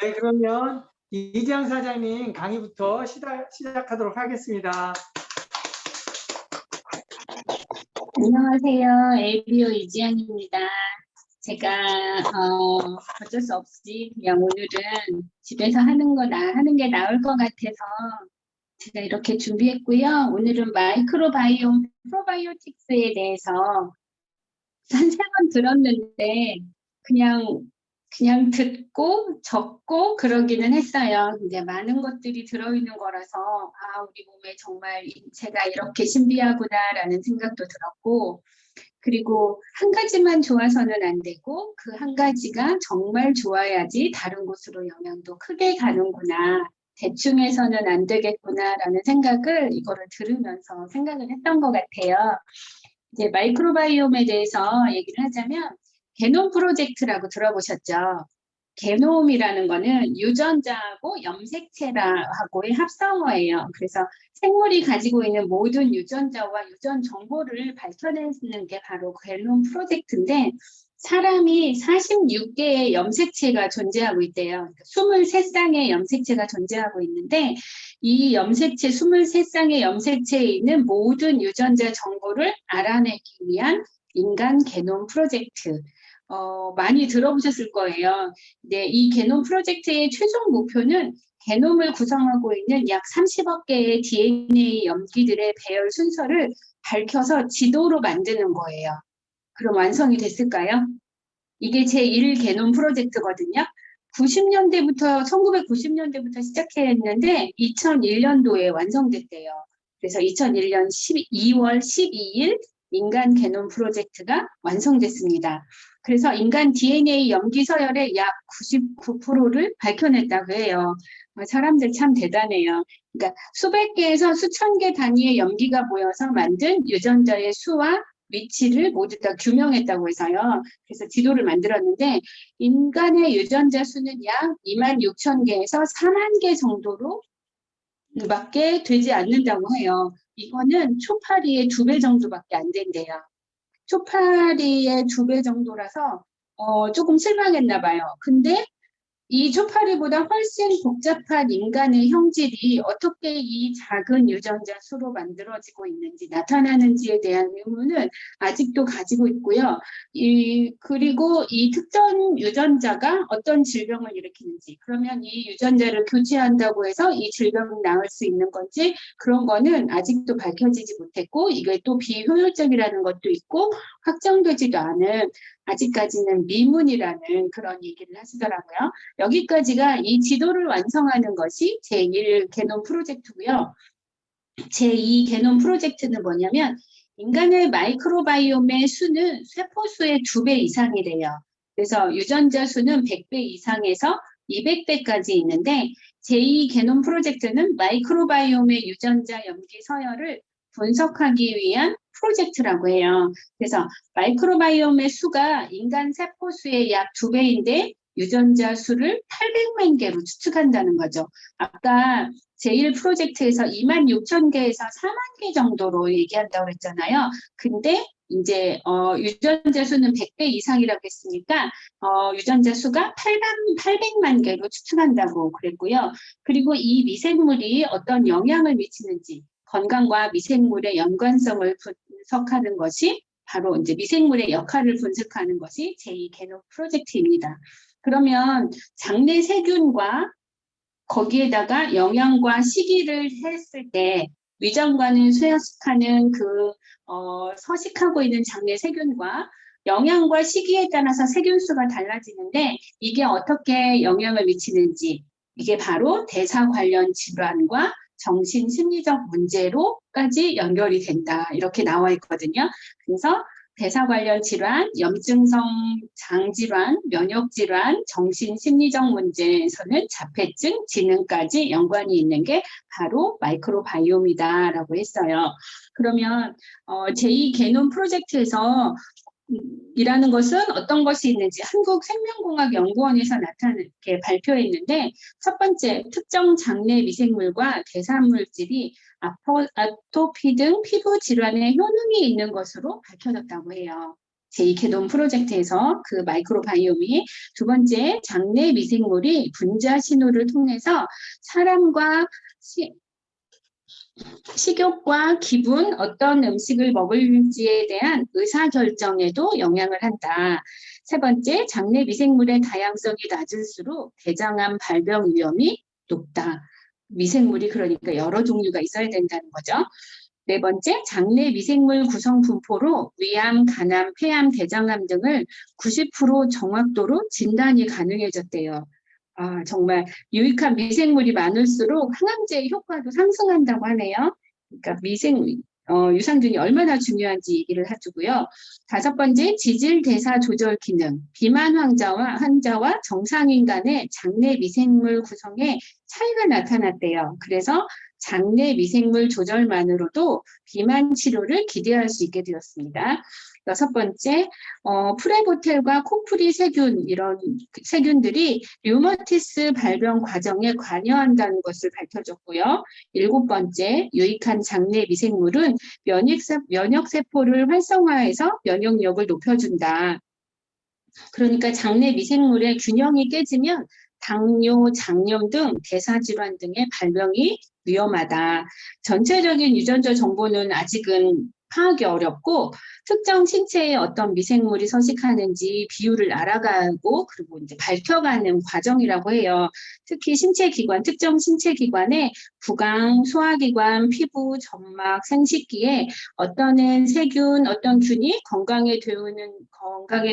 네, 그러면 이지영 사장님 강의부터 시작하도록 하겠습니다. 안녕하세요. ABO 이지연입니다. 제가 어쩔 수 없이 그냥 오늘은 집에서 하는 게 나을 것 같아서 제가 이렇게 준비했고요. 오늘은 마이크로바이옴 프로바이오틱스에 대해서 한 3번 들었는데 그냥 듣고 적고 그러기는 했어요. 근데 많은 것들이 들어있는 거라서 우리 몸에 정말 인체가 이렇게 신비하구나라는 생각도 들었고, 그리고 한 가지만 좋아서는 안 되고 그 한 가지가 정말 좋아야지 다른 곳으로 영향도 크게 가는구나. 대충 해서는 안 되겠구나라는 생각을 이거를 들으면서 생각을 했던 것 같아요. 이제 마이크로바이옴에 대해서 얘기를 하자면 게놈 프로젝트라고 들어보셨죠? 게놈이라는 거는 유전자하고 염색체라하고의 합성어예요. 그래서 생물이 가지고 있는 모든 유전자와 유전 정보를 밝혀내는 게 바로 게놈 프로젝트인데, 사람이 46개의 염색체가 존재하고 있대요. 23쌍의 염색체가 존재하고 있는데, 이 염색체 23쌍의 염색체에 있는 모든 유전자 정보를 알아내기 위한 인간 게놈 프로젝트. 많이 들어보셨을 거예요. 네, 이 게놈 프로젝트의 최종 목표는 게놈을 구성하고 있는 약 30억 개의 DNA 염기들의 배열 순서를 밝혀서 지도로 만드는 거예요. 그럼 완성이 됐을까요? 이게 제1 게놈 프로젝트거든요. 1990년대부터 시작했는데 2001년도에 완성됐대요. 그래서 2001년 2월 12일 인간 게놈 프로젝트가 완성됐습니다. 그래서 인간 DNA 염기 서열의 약 99%를 밝혀냈다고 해요. 사람들 참 대단해요. 그러니까 수백 개에서 수천 개 단위의 염기가 모여서 만든 유전자의 수와 위치를 모두 다 규명했다고 해서요. 그래서 지도를 만들었는데, 인간의 유전자 수는 약 26,000개에서 4만 개 정도로 밖에 되지 않는다고 해요. 이거는 초파리의 2배 정도밖에 안 된대요. 초파리의 2배 정도라서 조금 실망했나 봐요. 근데 이 초파리보다 훨씬 복잡한 인간의 형질이 어떻게 이 작은 유전자 수로 만들어지고 있는지 나타나는지에 대한 의문은 아직도 가지고 있고요. 그리고 이 특정 유전자가 어떤 질병을 일으키는지, 그러면 이 유전자를 교체한다고 해서 이 질병이 나을 수 있는 건지, 그런 거는 아직도 밝혀지지 못했고, 이게 또 비효율적이라는 것도 있고, 확정되지도 않은, 아직까지는 미문이라는 그런 얘기를 하시더라고요. 여기까지가 이 지도를 완성하는 것이 제1 게놈 프로젝트고요. 제2 게놈 프로젝트는 뭐냐면, 인간의 마이크로바이옴의 수는 세포수의 2배 이상이래요. 그래서 유전자 수는 100배 이상에서 200배까지 있는데, 제2 게놈 프로젝트는 마이크로바이옴의 유전자 염기 서열을 분석하기 위한 프로젝트라고 해요. 그래서 마이크로바이옴의 수가 인간 세포수의 약 2배인데 유전자 수를 800만 개로 추측한다는 거죠. 아까 제1 프로젝트에서 26,000개에서 4만 개 정도로 얘기한다고 그랬잖아요. 근데 이제 유전자 수는 100배 이상이라고 했으니까 유전자 수가 800만 개로 추측한다고 그랬고요. 그리고 이 미생물이 어떤 영향을 미치는지, 건강과 미생물의 연관성을 분석하는 것이 바로 이제 미생물의 역할을 분석하는 것이 제2 게놈 프로젝트입니다. 그러면 장내 세균과 거기에다가 영양과 식이를 했을 때 위장관을 쇠화시키는 서식하고 있는 장내 세균과 영양과 식이에 따라서 세균 수가 달라지는데, 이게 어떻게 영향을 미치는지, 이게 바로 대사 관련 질환과 정신 심리적 문제로까지 연결이 된다, 이렇게 나와 있거든요. 그래서 대사 관련 질환, 염증성 장질환, 면역질환, 정신심리적 문제에서는 자폐증, 지능까지 연관이 있는 게 바로 마이크로바이옴이다라고 했어요. 그러면 제2 게놈 프로젝트에서 이라는 것은 어떤 것이 있는지 한국생명공학연구원에서 나타나게 발표했는데, 첫 번째, 특정 장내 미생물과 대사물질이 아토피 등 피부 질환에 효능이 있는 것으로 밝혀졌다고 해요. 제2캐논 프로젝트에서 그 마이크로바이옴이 두 번째 장내 미생물이 분자 신호를 통해서 사람과 식욕과 기분, 어떤 음식을 먹을지에 대한 의사결정에도 영향을 한다. 세 번째, 장내 미생물의 다양성이 낮을수록 대장암 발병 위험이 높다. 미생물이 그러니까 여러 종류가 있어야 된다는 거죠. 네 번째, 장내 미생물 구성 분포로 위암, 간암, 폐암, 대장암 등을 90% 정확도로 진단이 가능해졌대요. 아, 정말 유익한 미생물이 많을수록 항암제의 효과도 상승한다고 하네요. 그러니까 유산균이 얼마나 중요한지 얘기를 해주고요. 다섯 번째, 지질 대사 조절 기능. 비만 환자와 정상인 간의 장내 미생물 구성에 차이가 나타났대요. 그래서 장내 미생물 조절만으로도 비만 치료를 기대할 수 있게 되었습니다. 여섯 번째, 프레보텔과 코프리 세균, 이런 세균들이 류머티스 발병 과정에 관여한다는 것을 밝혀졌고요. 일곱 번째, 유익한 장내 미생물은 면역세포를 활성화해서 면역력을 높여준다. 그러니까 장내 미생물의 균형이 깨지면 당뇨, 장염 등 대사질환 등의 발병이 위험하다. 전체적인 유전자 정보는 아직은 파악이 어렵고 특정 신체에 어떤 미생물이 서식하는지 비율을 알아가고 그리고 이제 밝혀가는 과정이라고 해요. 특히 특정 신체 기관에 구강, 소화기관, 피부, 점막, 생식기에 어떤 세균, 어떤 균이 건강에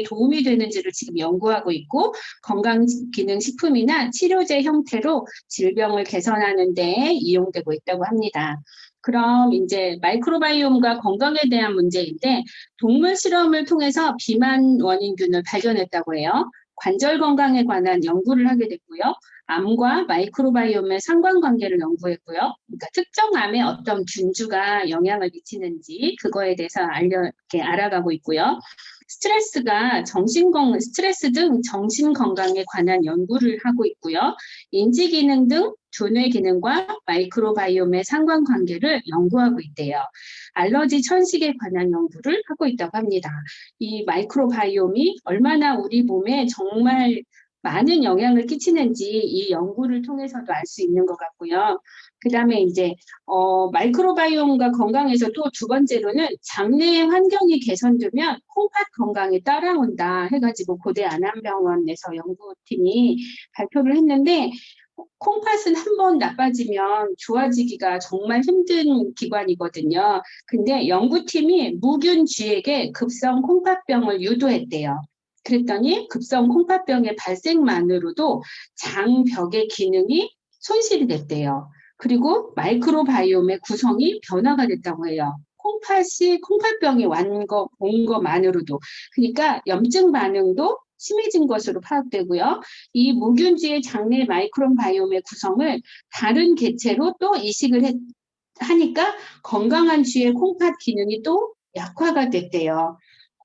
도움이 되는지를 지금 연구하고 있고 건강기능식품이나 치료제 형태로 질병을 개선하는 데 이용되고 있다고 합니다. 그럼 이제 마이크로바이옴과 건강에 대한 문제인데 동물 실험을 통해서 비만 원인균을 발견했다고 해요. 관절 건강에 관한 연구를 하게 됐고요. 암과 마이크로바이옴의 상관관계를 연구했고요. 그러니까 특정 암에 어떤 균주가 영향을 미치는지 그거에 대해서 알아가고 있고요. 스트레스 등 정신 건강에 관한 연구를 하고 있고요. 인지 기능 등 두뇌 기능과 마이크로바이옴의 상관관계를 연구하고 있대요. 알러지 천식에 관한 연구를 하고 있다고 합니다. 이 마이크로바이옴이 얼마나 우리 몸에 정말 많은 영향을 끼치는지 이 연구를 통해서도 알 수 있는 것 같고요. 그 다음에 이제 마이크로바이옴과 건강에서 또 두 번째로는 장내 환경이 개선되면 콩팥 건강이 따라온다 해가지고 고대 안암병원에서 연구팀이 발표를 했는데 콩팥은 한번 나빠지면 좋아지기가 정말 힘든 기관이거든요. 근데 연구팀이 무균 쥐에게 급성 콩팥병을 유도했대요. 그랬더니 급성 콩팥병의 발생만으로도 장벽의 기능이 손실이 됐대요. 그리고 마이크로바이옴의 구성이 변화가 됐다고 해요. 콩팥병이 온 것만으로도. 그러니까 염증 반응도 심해진 것으로 파악되고요. 이 무균쥐의 장내 마이크로바이옴의 구성을 다른 개체로 또 이식을 하니까 건강한 쥐의 콩팥 기능이 또 약화가 됐대요.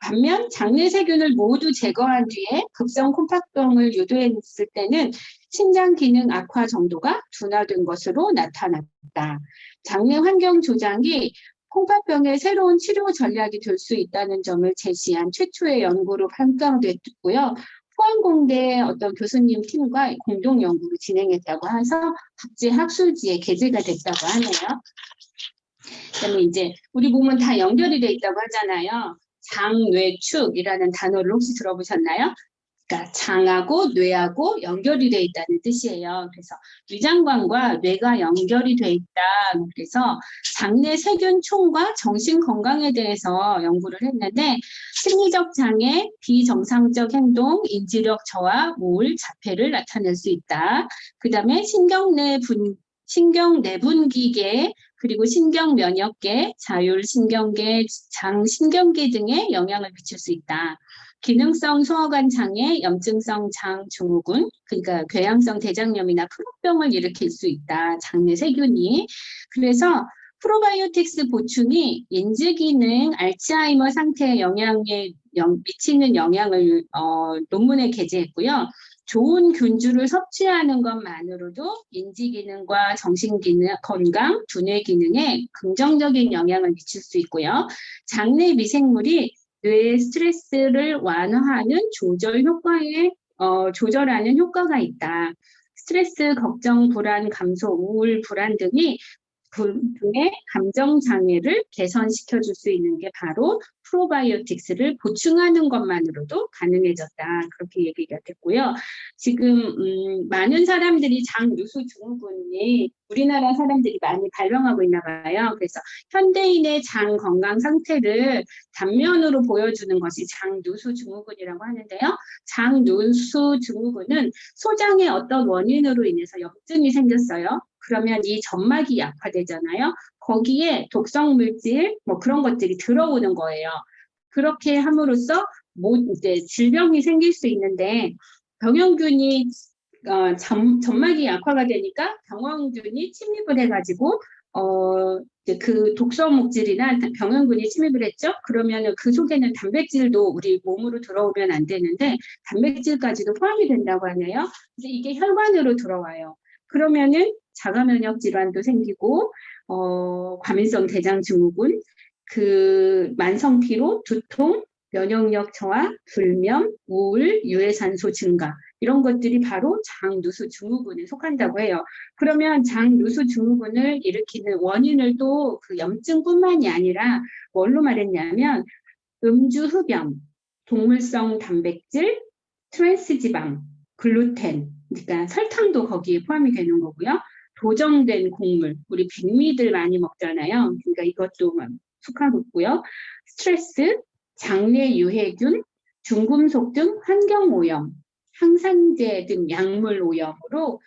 반면 장내 세균을 모두 제거한 뒤에 급성 콩팥병을 유도했을 때는 신장 기능 악화 정도가 둔화된 것으로 나타났다. 장내 환경 조작이 콩팥병의 새로운 치료 전략이 될 수 있다는 점을 제시한 최초의 연구로 평가됐고요. 포항공대 어떤 교수님 팀과 공동 연구를 진행했다고 해서 국제학술지에 게재가 됐다고 하네요. 그다음에 이제 우리 몸은 다 연결이 돼 있다고 하잖아요. 장뇌축이라는 단어를 혹시 들어보셨나요? 그러니까 장하고 뇌하고 연결이 돼 있다는 뜻이에요. 그래서 위장관과 뇌가 연결이 돼 있다. 그래서 장내 세균총과 정신 건강에 대해서 연구를 했는데 심리적 장애, 비정상적 행동, 인지력 저하, 우울, 자폐를 나타낼 수 있다. 그다음에 신경내분기계 그리고 신경면역계, 자율신경계, 장신경계 등에 영향을 미칠 수 있다. 기능성 소화관 장애, 염증성 장증후군, 그러니까 궤양성 대장염이나 프로병을 일으킬 수 있다. 장내 세균이. 그래서 프로바이오틱스 보충이 인지기능, 알츠하이머 상태에 미치는 영향을 논문에 게재했고요. 좋은 균주를 섭취하는 것만으로도 인지기능과 정신기능, 건강, 두뇌 기능에 긍정적인 영향을 미칠 수 있고요. 장내 미생물이 뇌의 스트레스를 완화하는 조절하는 효과가 있다. 스트레스, 걱정, 불안, 감소, 우울, 불안 등의 감정 장애를 개선시켜 줄 수 있는 게 바로 프로바이오틱스를 보충하는 것만으로도 가능해졌다. 그렇게 얘기가 됐고요. 지금 많은 사람들이 장누수 증후군이 우리나라 사람들이 많이 발병하고 있나 봐요. 그래서 현대인의 장 건강 상태를 단면으로 보여주는 것이 장누수 증후군이라고 하는데요. 장누수 증후군은 소장의 어떤 원인으로 인해서 염증이 생겼어요. 그러면 이 점막이 약화되잖아요. 거기에 독성 물질 뭐 그런 것들이 들어오는 거예요. 그렇게 함으로써 이제 질병이 생길 수 있는데 병원균이 점막이 약화가 되니까 병원균이 침입을 해가지고 이제 그 독성 물질이나 병원균이 침입을 했죠. 그러면 그 속에는 단백질도 우리 몸으로 들어오면 안 되는데 단백질까지도 포함이 된다고 하네요. 그래서 이게 혈관으로 들어와요. 그러면은 자가면역 질환도 생기고 과민성 대장증후군, 그 만성 피로, 두통, 면역력 저하, 불면, 우울, 유해산소 증가 이런 것들이 바로 장누수 증후군에 속한다고 해요. 그러면 장누수 증후군을 일으키는 원인을 또 그 염증뿐만이 아니라 뭘로 말했냐면 음주 흡연, 동물성 단백질, 트랜스지방, 글루텐, 그러니까 설탕도 거기에 포함이 되는 거고요. 도정된 곡물, 우리 백미들 많이 먹잖아요. 그러니까 이것도 속하고 있고요. 스트레스, 장내 유해균, 중금속 등 환경오염, 항산제 등 약물 오염으로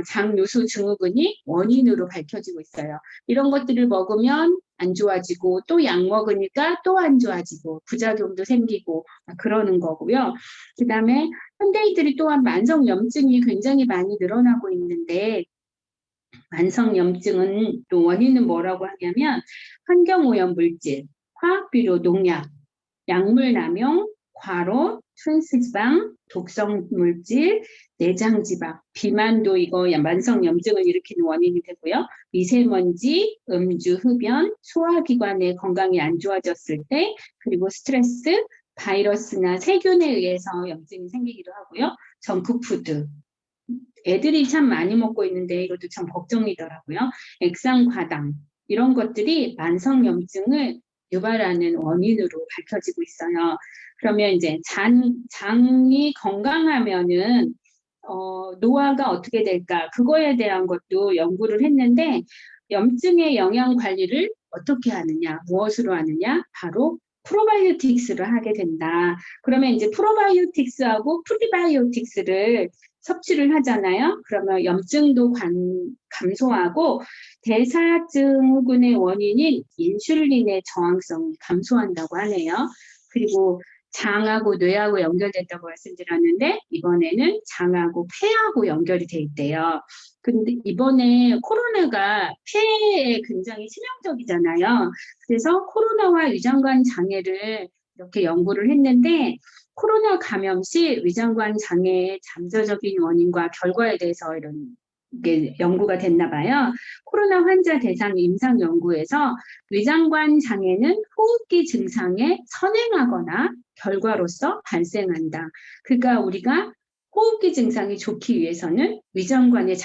장누수 증후군이 원인으로 밝혀지고 있어요. 이런 것들을 먹으면 안 좋아지고 또 약 먹으니까 또 안 좋아지고 부작용도 생기고 그러는 거고요. 그 다음에 현대인들이 또한 만성염증이 굉장히 많이 늘어나고 있는데 만성염증은 또 원인은 뭐라고 하냐면 환경오염 물질, 화학비료, 농약, 약물 남용, 과로, 트랜스지방, 독성 물질, 내장지방, 비만도 이거 만성염증을 일으키는 원인이 되고요. 미세먼지, 음주, 흡연, 소화기관의 건강이 안 좋아졌을 때, 그리고 스트레스, 바이러스나 세균에 의해서 염증이 생기기도 하고요. 정크푸드, 애들이 참 많이 먹고 있는데 이것도 참 걱정이더라고요. 액상과당 이런 것들이 만성염증을 유발하는 원인으로 밝혀지고 있어요. 그러면 이제 장이 건강하면은 노화가 어떻게 될까? 그거에 대한 것도 연구를 했는데 염증의 영양 관리를 어떻게 하느냐? 무엇으로 하느냐? 바로 프로바이오틱스를 하게 된다. 그러면 이제 프로바이오틱스하고 프리바이오틱스를 섭취를 하잖아요. 그러면 염증도 감소하고 대사증후군의 원인인 인슐린의 저항성이 감소한다고 하네요. 그리고 장하고 뇌하고 연결됐다고 말씀드렸는데 이번에는 장하고 폐하고 연결이 돼 있대요. 근데 이번에 코로나가 폐에 굉장히 치명적이잖아요. 그래서 코로나와 위장관 장애를 이렇게 연구를 했는데 코로나 감염 시 위장관 장애의 잠재적인 원인과 결과에 대해서 이런 게 연구가 됐나 봐요. 코로나 환자 대상 임상 연구에서 위장관 장애는 호흡기 증상에 선행하거나 결과로서 발생한다. 그러니까 우리가 호흡기 증상이 좋기 위해서는 위장관의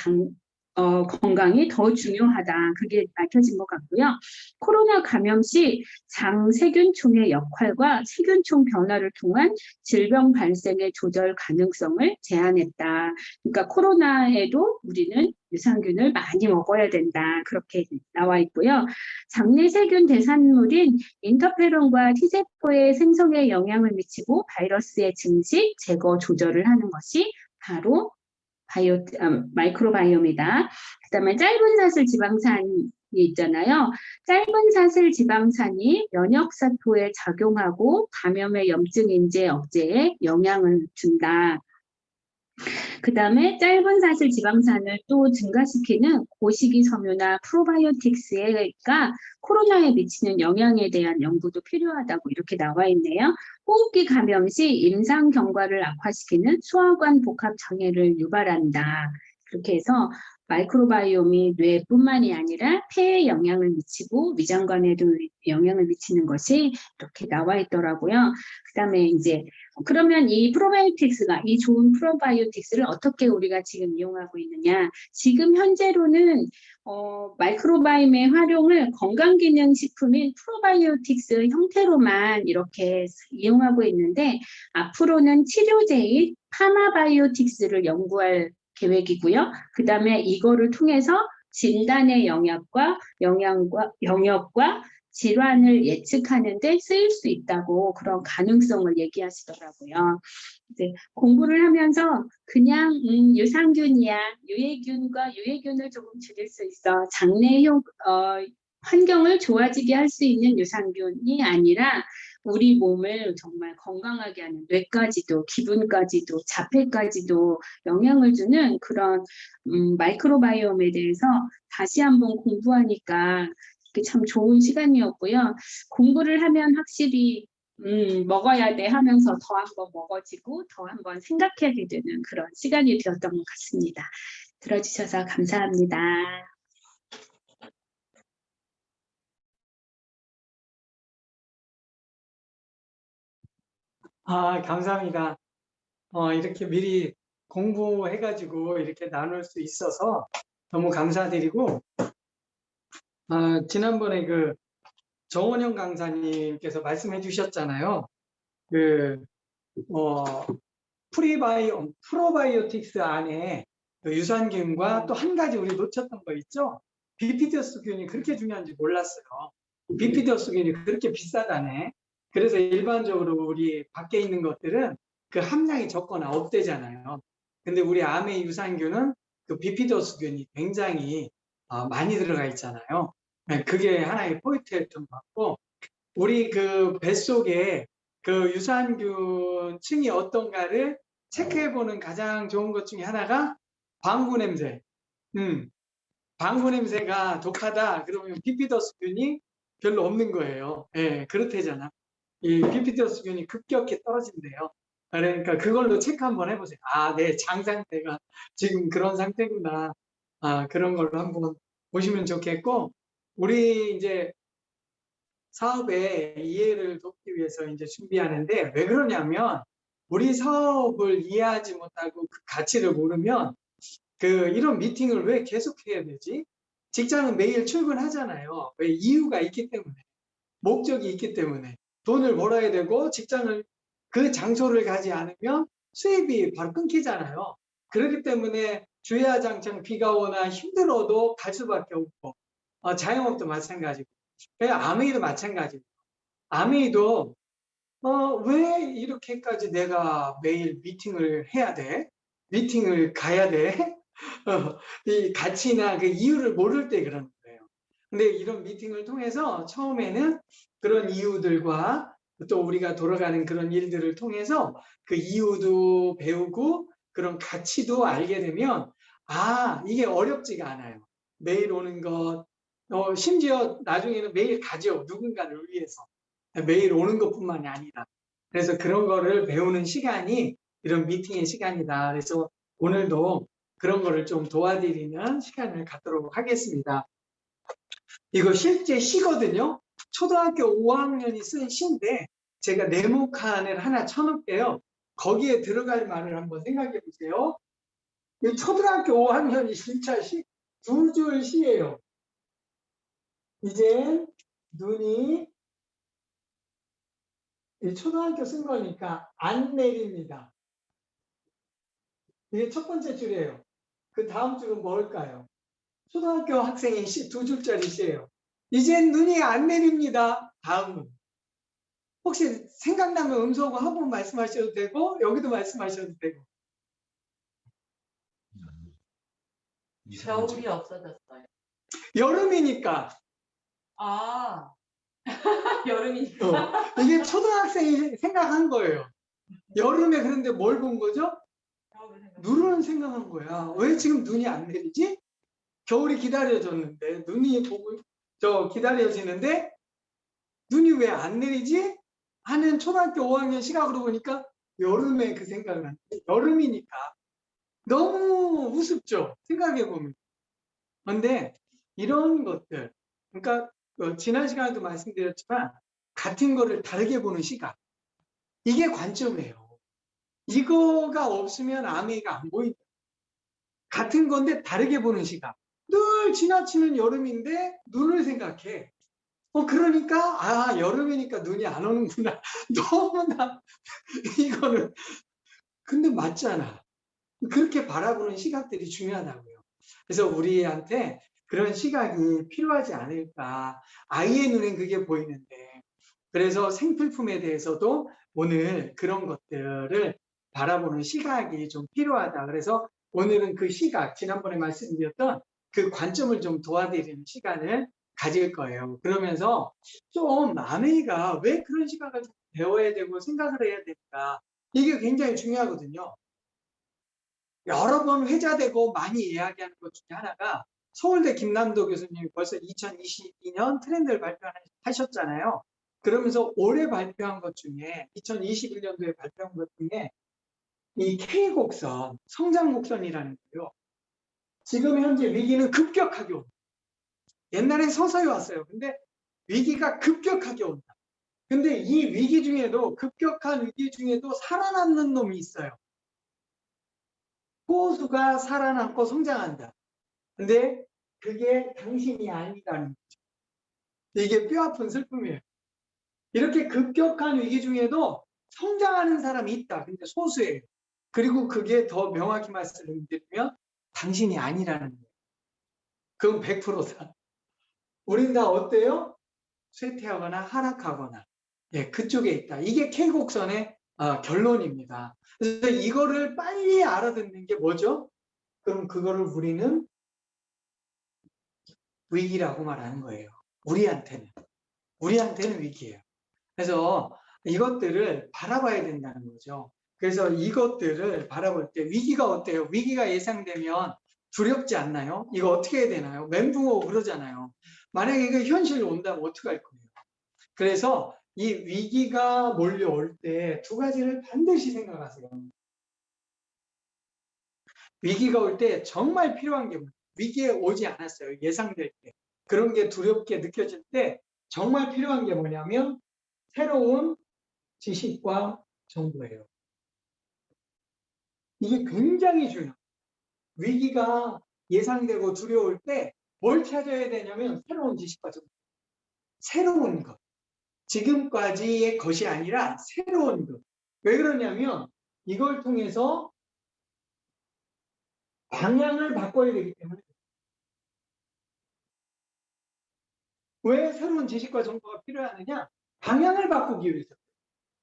건강이 더 중요하다. 그게 밝혀진 것 같고요. 코로나 감염 시 장 세균총의 역할과 세균총 변화를 통한 질병 발생의 조절 가능성을 제한했다. 그러니까 코로나에도 우리는 유산균을 많이 먹어야 된다. 그렇게 나와 있고요. 장내 세균 대산물인 인터페론과 T세포의 생성에 영향을 미치고 바이러스의 증식, 제거, 조절을 하는 것이 바로 마이크로바이옴이다. 그다음에 짧은 사슬 지방산이 있잖아요. 짧은 사슬 지방산이 면역사토에 작용하고 감염의 염증 인제 억제에 영향을 준다. 그 다음에 짧은 사슬 지방산을 또 증가시키는 고식이 섬유나 프로바이오틱스가 코로나에 미치는 영향에 대한 연구도 필요하다고 이렇게 나와 있네요. 호흡기 감염 시 임상 경과를 악화시키는 소화관 복합 장애를 유발한다. 그렇게 해서 마이크로바이옴이 뇌뿐만이 아니라 폐에 영향을 미치고 위장관에도 영향을 미치는 것이 이렇게 나와 있더라고요. 그다음에 이제 그러면 이 프로바이오틱스가 이 좋은 프로바이오틱스를 어떻게 우리가 지금 이용하고 있느냐? 지금 현재로는 마이크로바이옴의 활용을 건강기능식품인 프로바이오틱스 형태로만 이렇게 이용하고 있는데 앞으로는 치료제인 파마바이오틱스를 연구할 계획이고요. 그 다음에 이거를 통해서 진단의 영역과 질환을 예측하는 데 쓰일 수 있다고 그런 가능성을 얘기하시더라고요. 이제 공부를 하면서 그냥 유산균이야, 유해균과 유해균을 조금 줄일 수 있어. 환경을 좋아지게 할 수 있는 유산균이 아니라 우리 몸을 정말 건강하게 하는 뇌까지도 기분까지도 자폐까지도 영향을 주는 그런 마이크로바이옴에 대해서 다시 한번 공부하니까 참 좋은 시간이었고요. 공부를 하면 확실히 먹어야 돼 하면서 더 한번 먹어지고 더 한번 생각하게 되는 그런 시간이 되었던 것 같습니다. 들어주셔서 감사합니다. 감사합니다. 이렇게 미리 공부해가지고 이렇게 나눌 수 있어서 너무 감사드리고, 지난번에 그 정원영 강사님께서 말씀해 주셨잖아요. 프로바이오틱스 안에 그 유산균과 또 한 가지 우리 놓쳤던 거 있죠? 비피더스균이 그렇게 중요한지 몰랐어요. 비피더스균이 그렇게 비싸다네. 그래서 일반적으로 우리 밖에 있는 것들은 그 함량이 적거나 없대잖아요. 근데 우리 암의 유산균은 그 비피더스균이 굉장히 많이 들어가 있잖아요. 그게 하나의 포인트였던 것 같고, 우리 그 뱃속에 그 유산균 층이 어떤가를 체크해보는 가장 좋은 것 중에 하나가 방구 냄새. 방구 냄새가 독하다 그러면 비피더스균이 별로 없는 거예요. 예, 그렇대잖아. 이 비피더스균이 급격히 떨어진대요. 그러니까 그걸로 체크 한번 해보세요. 내 장 상태가 지금 그런 상태구나. 그런 걸로 한번 보시면 좋겠고, 우리 이제 사업의 이해를 돕기 위해서 이제 준비하는데, 왜 그러냐면 우리 사업을 이해하지 못하고 그 가치를 모르면 이런 미팅을 왜 계속해야 되지? 직장은 매일 출근하잖아요. 왜? 이유가 있기 때문에, 목적이 있기 때문에. 돈을 벌어야 되고 직장을 그 장소를 가지 않으면 수입이 바로 끊기잖아요. 그렇기 때문에 주야장창 비가 오나 힘들어도 갈 수밖에 없고, 자영업도 마찬가지고, 아메이도 마찬가지고, 아메이도 왜 이렇게까지 내가 매일 미팅을 해야 돼? 미팅을 가야 돼? 이 가치나 그 이유를 모를 때 그러는 거예요. 근데 이런 미팅을 통해서 처음에는 그런 이유들과 또 우리가 돌아가는 그런 일들을 통해서 그 이유도 배우고 그런 가치도 알게 되면 이게 어렵지가 않아요. 매일 오는 것, 심지어 나중에는 매일 가죠. 누군가를 위해서. 매일 오는 것뿐만이 아니라. 그래서 그런 거를 배우는 시간이 이런 미팅의 시간이다. 그래서 오늘도 그런 거를 좀 도와드리는 시간을 갖도록 하겠습니다. 이거 실제 시거든요. 초등학교 5학년이 쓴 시인데 제가 네모칸을 하나 쳐놓을게요. 거기에 들어갈 말을 한번 생각해 보세요. 이 초등학교 5학년이 진짜 두 줄 시예요. 이제 눈이 초등학교 쓴 거니까 안 내립니다. 이게 첫 번째 줄이에요. 그 다음 줄은 뭘까요? 초등학교 학생이 두 줄짜리 시예요. 이젠 눈이 안 내립니다. 다음은. 혹시 생각나면 음소거 한 번 말씀하셔도 되고 여기도 말씀하셔도 되고. 겨울이 없어졌어요. 여름이니까. 여름이니까. 이게 초등학생이 생각한 거예요. 여름에 그런데 뭘 본 거죠? 눈을 생각한 거야. 왜 지금 눈이 안 내리지? 겨울이 기다려졌는데 눈이 기다려지는데 눈이 왜 안 내리지? 하는 초등학교 5학년 시각으로 보니까 여름에 그 생각을 한 거예요. 여름이니까. 너무 우습죠. 생각해 보면. 그런데 이런 것들, 그러니까 지난 시간에도 말씀드렸지만 같은 거를 다르게 보는 시각, 이게 관점이에요. 이거가 없으면 아메이가 안 보인다. 같은 건데 다르게 보는 시각. 늘 지나치는 여름인데 눈을 생각해. 그러니까 여름이니까 눈이 안 오는구나. 너무나 이거는 근데 맞잖아. 그렇게 바라보는 시각들이 중요하다고요. 그래서 우리한테 그런 시각이 필요하지 않을까. 아이의 눈엔 그게 보이는데. 그래서 생필품에 대해서도 오늘 그런 것들을 바라보는 시각이 좀 필요하다. 그래서 오늘은 그 시각, 지난번에 말씀드렸던 그 관점을 좀 도와드리는 시간을 가질 거예요. 그러면서 좀 아메이가 왜 그런 시각을 배워야 되고 생각을 해야 될까? 이게 굉장히 중요하거든요. 여러 번 회자되고 많이 이야기하는 것 중에 하나가 서울대 김남도 교수님이 벌써 2022년 트렌드를 발표하셨잖아요. 그러면서 올해 발표한 것 중에 2021년도에 발표한 것 중에 이 K곡선, 성장곡선이라는 거예요. 지금 현재 위기는 급격하게 온다. 옛날엔 서서히 왔어요. 근데 위기가 급격하게 온다. 근데 이 위기 중에도 급격한 위기 중에도 살아남는 놈이 있어요. 호수가 살아남고 성장한다. 근데 그게 당신이 아니라는 거죠. 이게 뼈아픈 슬픔이에요. 이렇게 급격한 위기 중에도 성장하는 사람이 있다. 근데 소수예요. 그리고 그게 더 명확히 말씀드리면 당신이 아니라는 거예요. 그건 100%다. 우린 다 어때요? 쇠퇴하거나 하락하거나 그쪽에 있다. 이게 K곡선의 결론입니다. 그래서 이거를 빨리 알아듣는 게 뭐죠? 그럼 그거를 우리는 위기라고 말하는 거예요. 우리한테는 위기예요. 그래서 이것들을 바라봐야 된다는 거죠. 그래서 이것들을 바라볼 때 위기가 어때요? 위기가 예상되면 두렵지 않나요? 이거 어떻게 해야 되나요? 멘붕 오고 그러잖아요. 만약에 이거 현실로 온다면 어떻게 할 거예요? 그래서 이 위기가 몰려올 때 두 가지를 반드시 생각하세요. 위기가 올 때 정말 필요한 게 뭐예요? 위기에 오지 않았어요. 예상될 때. 그런 게 두렵게 느껴질 때 정말 필요한 게 뭐냐면 새로운 지식과 정보예요. 이게 굉장히 중요해요. 위기가 예상되고 두려울 때 뭘 찾아야 되냐면 새로운 지식과 정보. 새로운 것. 지금까지의 것이 아니라 새로운 것. 왜 그러냐면 이걸 통해서 방향을 바꿔야 되기 때문에. 왜 새로운 지식과 정보가 필요하느냐? 방향을 바꾸기 위해서.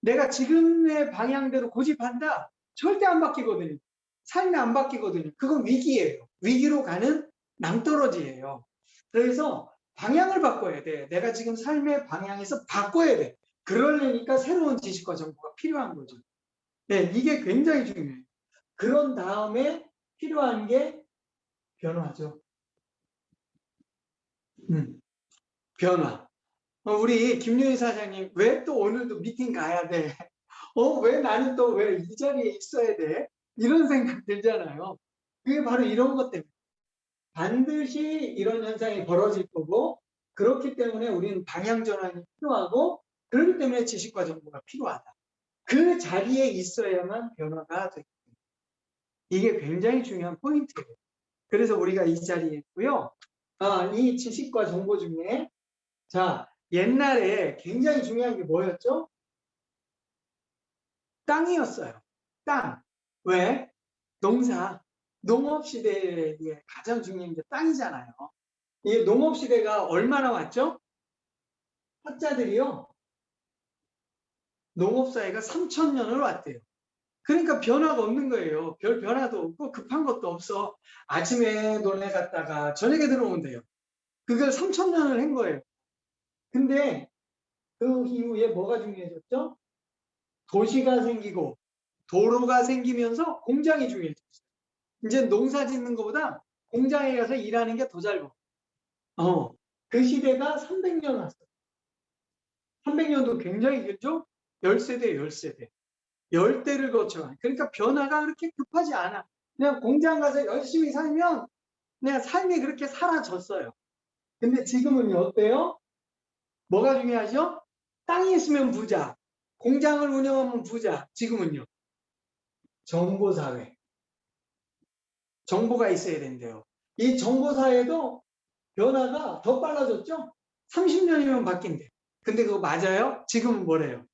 내가 지금의 방향대로 고집한다? 절대 안 바뀌거든요. 삶이 안 바뀌거든요. 그건 위기예요. 위기로 가는 낭떠러지예요. 그래서 방향을 바꿔야 돼. 내가 지금 삶의 방향에서 바꿔야 돼. 그러려니까 새로운 지식과 정보가 필요한 거죠. 이게 굉장히 중요해요. 그런 다음에 필요한 게 변화죠. 변화. 우리 김유희 사장님, 왜 또 오늘도 미팅 가야 돼? 왜 나는 또 왜 이 자리에 있어야 돼? 이런 생각 들잖아요. 그게 바로 이런 것 때문에. 반드시 이런 현상이 벌어질 거고, 그렇기 때문에 우리는 방향 전환이 필요하고, 그렇기 때문에 지식과 정보가 필요하다. 그 자리에 있어야만 변화가 되겠습니다. 이게 굉장히 중요한 포인트예요. 그래서 우리가 이 자리에 있고요. 이 지식과 정보 중에, 자, 옛날에 굉장히 중요한 게 뭐였죠? 땅이었어요. 땅. 왜? 농사. 농업시대에 가장 중요한 게 땅이잖아요. 이 농업시대가 얼마나 왔죠? 학자들이요. 농업사회가 3,000년을 왔대요. 그러니까 변화가 없는 거예요. 별 변화도 없고 급한 것도 없어. 아침에 논에 갔다가 저녁에 들어온대요. 그걸 3,000년을 한 거예요. 근데 그 이후에 뭐가 중요해졌죠? 도시가 생기고 도로가 생기면서 공장이 중요해졌어요. 이제 농사 짓는 것보다 공장에 가서 일하는 게 더 잘 벌어. 그 시대가 300년 왔어요. 300년도 굉장히 길죠? 10세대, 10세대. 10대를 거쳐. 그러니까 변화가 그렇게 급하지 않아. 그냥 공장 가서 열심히 살면 그냥 삶이 그렇게 사라졌어요. 근데 지금은 어때요? 뭐가 중요하죠? 땅이 있으면 부자, 공장을 운영하면 부자. 지금은요. 정보사회. 정보가 있어야 된대요. 이 정보사회도 변화가 더 빨라졌죠? 30년이면 바뀐대. 근데 그거 맞아요? 지금은 뭐래요?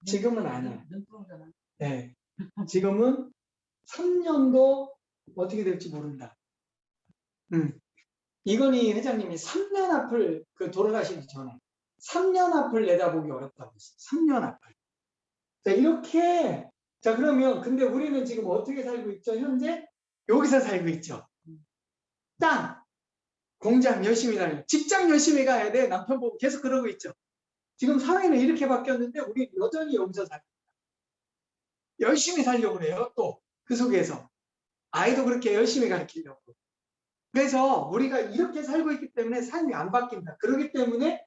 지금은 아니에요. 눈뽕잖아. 네. 지금은 3년도 어떻게 될지 모른다. 이건희 회장님이 3년 앞을 돌아가시기 전에 3년 앞을 내다보기 어렵다고 했어요. 3년 앞을. 자, 이렇게 자 그러면 근데 우리는 지금 어떻게 살고 있죠? 현재 여기서 살고 있죠. 땅, 공장 열심히 다니고 직장 열심히 가야 돼. 남편 보고 계속 그러고 있죠. 지금 사회는 이렇게 바뀌었는데 우리 여전히 여기서 살고 열심히 살려고 그래요. 또 그 속에서 아이도 그렇게 열심히 가르치려고. 그래서 우리가 이렇게 살고 있기 때문에 삶이 안 바뀐다. 그렇기 때문에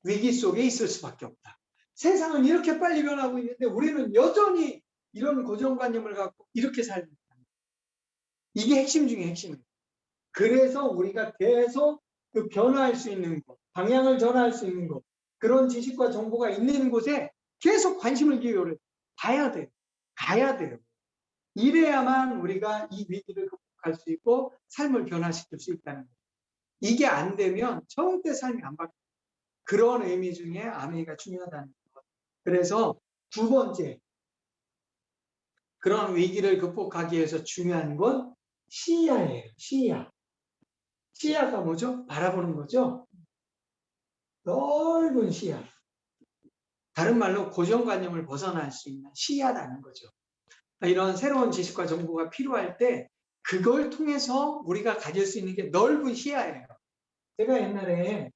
위기 속에 있을 수밖에 없다. 세상은 이렇게 빨리 변하고 있는데 우리는 여전히 이런 고정관념을 갖고 이렇게 살고 있다. 이게 핵심 중에 핵심이에요. 그래서 우리가 계속 그 변화할 수 있는 것, 방향을 전환할 수 있는 것, 그런 지식과 정보가 있는 곳에 계속 관심을 기울여야 가야 돼요. 가야 돼요. 이래야만 우리가 이 위기를 극복할 수 있고 삶을 변화시킬 수 있다는 거예요. 이게 안 되면 절대 삶이 안 바뀌어요. 그런 의미 중에 아메이가 중요하다는 것. 그래서 두 번째, 그런 위기를 극복하기 위해서 중요한 건 시야예요. 시야. 시야가 뭐죠? 바라보는 거죠. 넓은 시야. 다른 말로 고정관념을 벗어날 수 있는 시야라는 거죠. 이런 새로운 지식과 정보가 필요할 때 그걸 통해서 우리가 가질 수 있는 게 넓은 시야예요. 제가 옛날에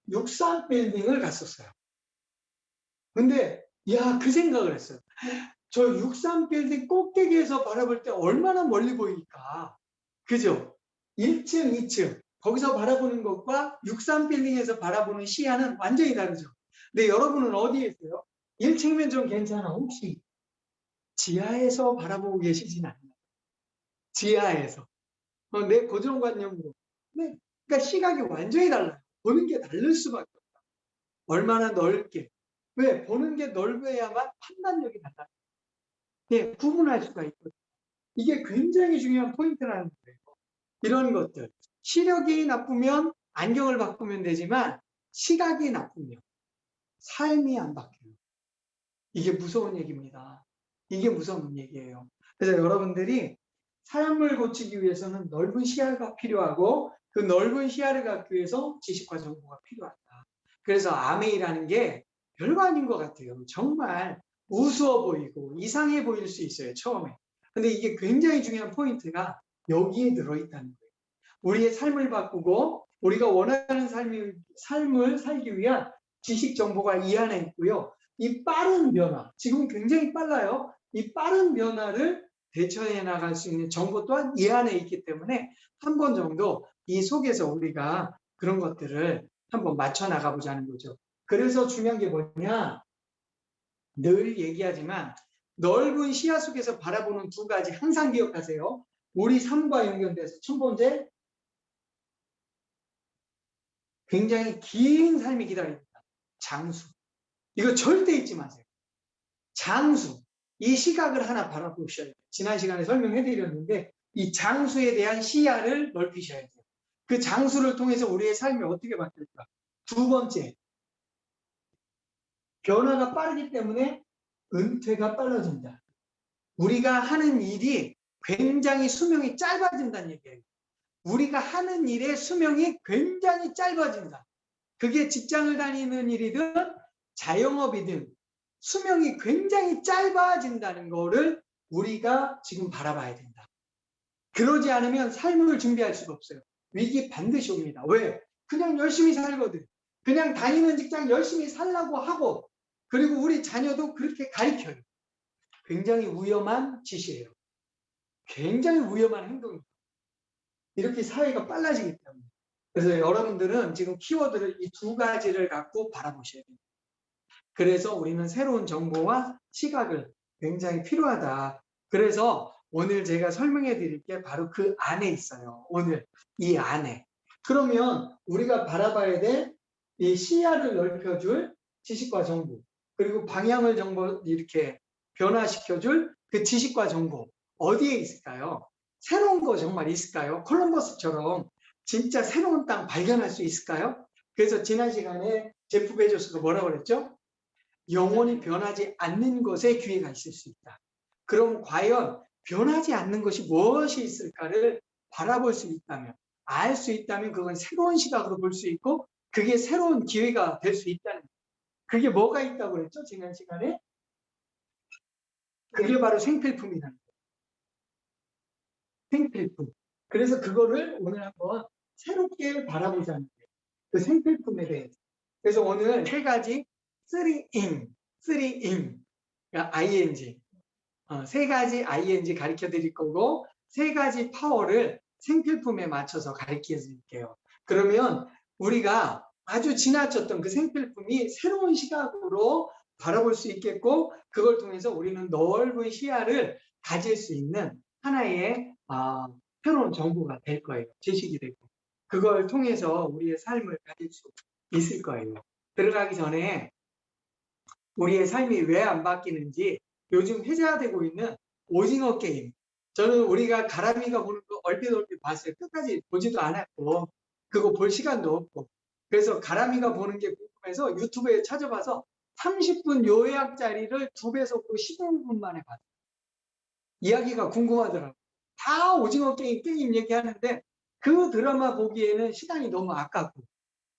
63 빌딩을 갔었어요. 근데 그 생각을 했어요. 저 63 빌딩 꼭대기에서 바라볼 때 얼마나 멀리 보일까? 그죠? 1층, 2층 거기서 바라보는 것과 63 빌딩에서 바라보는 시야는 완전히 다르죠. 근데 여러분은 어디에 있어요? 1층이면 좀 괜찮아. 혹시 지하에서 바라보고 계시진 않나요? 지하에서. 내 고정관념으로. 네. 그러니까 시각이 완전히 달라요. 보는 게 다를 수밖에 없다. 얼마나 넓게. 왜? 보는 게 넓어야만 판단력이 달라요. 네, 구분할 수가 있거든요. 이게 굉장히 중요한 포인트라는 거예요. 이런 것들. 시력이 나쁘면 안경을 바꾸면 되지만 시각이 나쁘면 삶이 안 바뀌어요. 이게 무서운 얘기입니다. 이게 무서운 얘기예요. 그래서 여러분들이 삶을 고치기 위해서는 넓은 시야가 필요하고 그 넓은 시야를 갖기 위해서 지식과 정보가 필요하다. 그래서 아메이라는 게 별거 아닌 것 같아요. 정말 우스워 보이고 이상해 보일 수 있어요. 처음에. 근데 이게 굉장히 중요한 포인트가 여기에 들어있다는 거예요. 우리의 삶을 바꾸고 우리가 원하는 삶을 살기 위한 지식 정보가 이 안에 있고요. 이 빠른 변화, 지금 굉장히 빨라요. 이 빠른 변화를 대처해 나갈 수 있는 정보 또한 이 안에 있기 때문에 한 번 정도 이 속에서 우리가 그런 것들을 한번 맞춰 나가 보자는 거죠. 그래서 중요한 게 뭐냐? 늘 얘기하지만 넓은 시야 속에서 바라보는 두 가지 항상 기억하세요. 우리 삶과 연결돼서 첫 번째, 굉장히 긴 삶이 기다립니다. 장수. 이거 절대 잊지 마세요. 장수. 이 시각을 하나 바라보셔야 돼요. 지난 시간에 설명해 드렸는데 이 장수에 대한 시야를 넓히셔야 돼요. 그 장수를 통해서 우리의 삶이 어떻게 바뀔까? 두 번째, 변화가 빠르기 때문에 은퇴가 빨라진다. 우리가 하는 일이 굉장히 수명이 짧아진다는 얘기예요. 우리가 하는 일의 수명이 굉장히 짧아진다. 그게 직장을 다니는 일이든 자영업이든 수명이 굉장히 짧아진다는 거를 우리가 지금 바라봐야 된다. 그러지 않으면 삶을 준비할 수가 없어요. 위기 반드시 옵니다. 왜? 그냥 열심히 살거든. 그냥 다니는 직장 열심히 살라고 하고 그리고 우리 자녀도 그렇게 가르쳐요. 굉장히 위험한 짓이에요. 굉장히 위험한 행동이에요. 이렇게 사회가 빨라지기 때문에. 그래서 여러분들은 지금 키워드를 이 두 가지를 갖고 바라보셔야 됩니다. 그래서 우리는 새로운 정보와 시각을 굉장히 필요하다. 그래서 오늘 제가 설명해 드릴 게 바로 그 안에 있어요. 오늘 이 안에. 그러면 우리가 바라봐야 될 이 시야를 넓혀줄 지식과 정보, 그리고 방향을 이렇게 변화시켜줄 그 지식과 정보, 어디에 있을까요? 새로운 거 정말 있을까요? 콜럼버스처럼 진짜 새로운 땅 발견할 수 있을까요? 그래서 지난 시간에 제프 베조스가 뭐라고 그랬죠? 영원히 변하지 않는 것에 기회가 있을 수 있다. 그럼 과연 변하지 않는 것이 무엇이 있을까를 바라볼 수 있다면, 알 수 있다면 그건 새로운 시각으로 볼 수 있고 그게 새로운 기회가 될 수 있다는 거예요. 그게 뭐가 있다고 그랬죠? 지난 시간에? 그게 바로 생필품이라는 거예요. 생필품. 그래서 그거를 오늘 한번 새롭게 바라보자는 거예요. 그 생필품에 대해서. 그래서 오늘 세 가지 3in, 그러니까 ing. 세 가지 ing 가르쳐 드릴 거고, 세 가지 파워를 생필품에 맞춰서 가르쳐 드릴게요. 그러면 우리가 아주 지나쳤던 그 생필품이 새로운 시각으로 바라볼 수 있겠고, 그걸 통해서 우리는 넓은 시야를 가질 수 있는 하나의 새로운 정보가 될 거예요. 지식이 되고. 그걸 통해서 우리의 삶을 가질 수 있을 거예요. 들어가기 전에 우리의 삶이 왜 안 바뀌는지 요즘 회자되고 있는 오징어 게임. 저는 우리가 가람이가 보는 거 얼핏 봤어요. 끝까지 보지도 않았고 그거 볼 시간도 없고. 그래서 가람이가 보는 게 궁금해서 유튜브에 찾아봐서 30분 요약짜리를 2배속으로 15분 만에 봤어요. 이야기가 궁금하더라고요. 다 오징어 게임 얘기하는데 그 드라마 보기에는 시간이 너무 아깝고,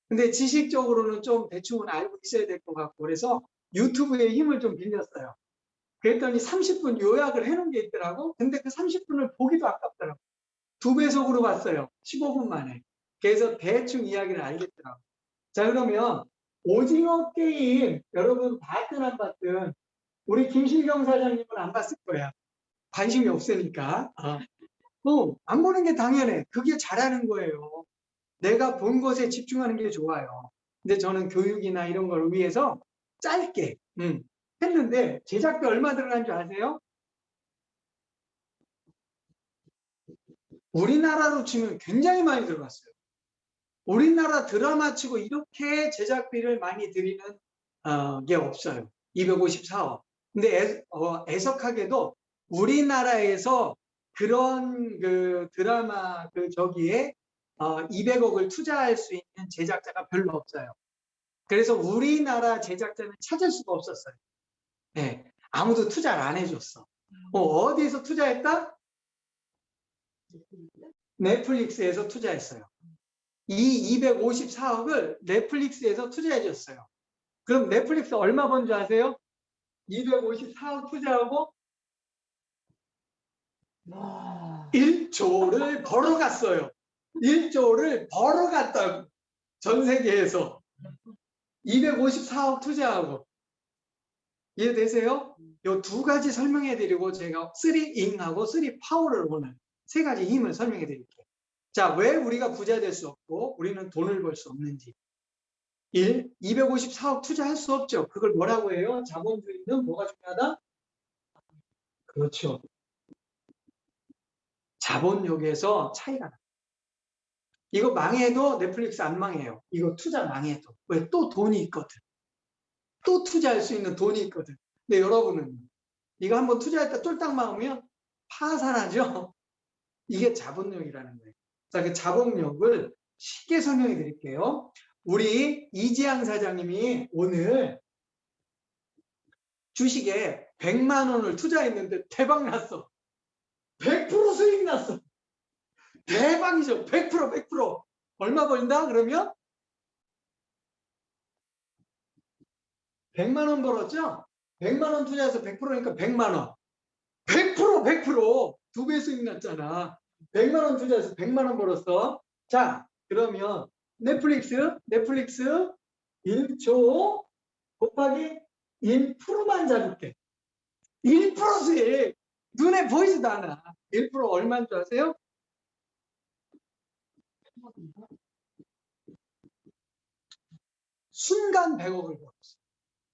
근데 지식적으로는 좀 대충은 알고 있어야 될 것 같고, 그래서 유튜브의 힘을 좀 빌렸어요. 그랬더니 30분 요약을 해놓은 게 있더라고. 근데 그 30분을 보기도 아깝더라고. 2배속으로 봤어요. 15분 만에. 그래서 대충 이야기를 알겠더라고. 자, 그러면 오징어 게임 여러분 봤든 안 봤든 우리 김신경 사장님은 안 봤을 거야. 관심이 없으니까. 안 보는 게 당연해. 그게 잘하는 거예요. 내가 본 것에 집중하는 게 좋아요. 근데 저는 교육이나 이런 걸 위해서 짧게 했는데 제작비 얼마 들어간 줄 아세요? 우리나라로 치면 굉장히 많이 들어갔어요. 우리나라 드라마 치고 이렇게 제작비를 많이 들이는 게 없어요. 254억. 근데 애석하게도 우리나라에서 그런 그 드라마 저기에 200억을 투자할 수 있는 제작자가 별로 없어요. 그래서 우리나라 제작자는 찾을 수가 없었어요. 네, 아무도 투자를 안 해줬어. 어디에서 투자했다? 넷플릭스에서 투자했어요. 이 254억을 넷플릭스에서 투자해줬어요. 그럼 넷플릭스 얼마 번 줄 아세요? 254억 투자하고 1조를 벌어갔어요. 1조를 벌어갔다고. 전 세계에서 254억 투자하고. 이해되세요? 이 두 가지 설명해 드리고 제가 3in하고 3파워를 오늘 세 가지 힘을 설명해 드릴게요. 자, 왜 우리가 부자 될 수 없고 우리는 돈을 벌 수 없는지. 1. 254억 투자할 수 없죠. 그걸 뭐라고 해요? 자본주의는 뭐가 중요하다? 그렇죠. 자본력에서 차이가 나. 이거 망해도 넷플릭스 안 망해요. 이거 투자 망해도. 왜? 또 돈이 있거든. 또 투자할 수 있는 돈이 있거든. 근데 여러분은 이거 한번 투자했다 쫄딱 망하면 파산하죠. 이게 자본력이라는 거예요. 자, 그 자본력을 쉽게 설명해 드릴게요. 우리 이지양 사장님이 오늘 주식에 100만 원을 투자했는데 대박 났어. 100% 수익 났어. 대박이죠. 100%, 100%. 얼마 벌린다? 그러면 100만 원 벌었죠? 100만 원 투자해서 100%니까 100만 원. 100%, 100%. 2배 수익 났잖아. 100만 원 투자해서 100만 원 벌었어. 자, 그러면 넷플릭스 1조 곱하기 1%만 잡을게. 1% 수익. 눈에 보이지도 않아. 1% 얼마인 줄 아세요? 순간 100억을 벌었어.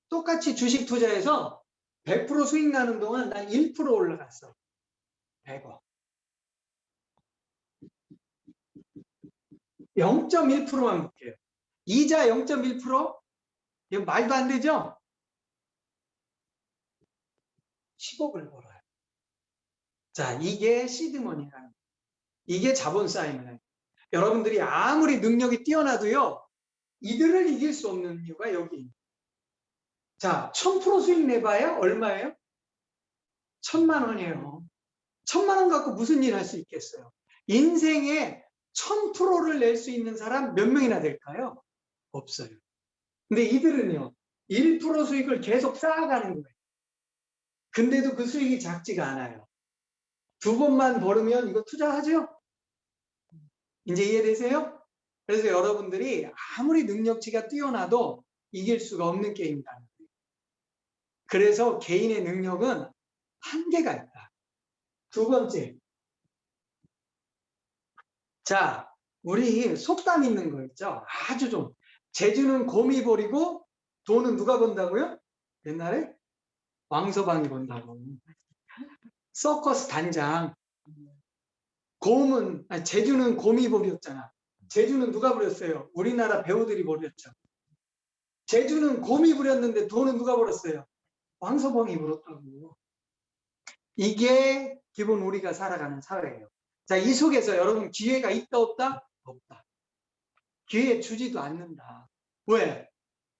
똑같이 주식 투자해서 100% 수익 나는 동안 난 1% 올라갔어. 100억. 0.1%만 볼게요. 이자 0.1%? 이거 말도 안 되죠? 10억을 벌어요. 자, 이게 시드머니라는 거예요. 이게 자본 쌓이는 거예요. 여러분들이 아무리 능력이 뛰어나도요, 이들을 이길 수 없는 이유가 여기. 자, 1000% 수익 내봐야 얼마예요? 1000만 원이에요. 1000만 원 갖고 무슨 일 할 수 있겠어요? 인생에 1000%를 낼 수 있는 사람 몇 명이나 될까요? 없어요. 근데 이들은요, 1% 수익을 계속 쌓아가는 거예요. 근데도 그 수익이 작지가 않아요. 두 번만 벌으면 이거 투자하죠? 이제 이해되세요? 그래서 여러분들이 아무리 능력치가 뛰어나도 이길 수가 없는 게임이다. 그래서 개인의 능력은 한계가 있다. 두 번째. 자, 우리 속담 있는 거 있죠? 아주 좀. 재주는 곰이 버리고 돈은 누가 번다고요? 옛날에? 왕서방이 번다고. 서커스 단장. 재주는 곰이 버렸잖아. 재주는 누가 부렸어요? 우리나라 배우들이 버렸죠. 재주는 곰이 부렸는데 돈은 누가 벌었어요? 왕서방이 벌었다고. 이게 기본 우리가 살아가는 사회예요. 자, 이 속에서 여러분 기회가 있다 없다? 없다. 기회 주지도 않는다. 왜?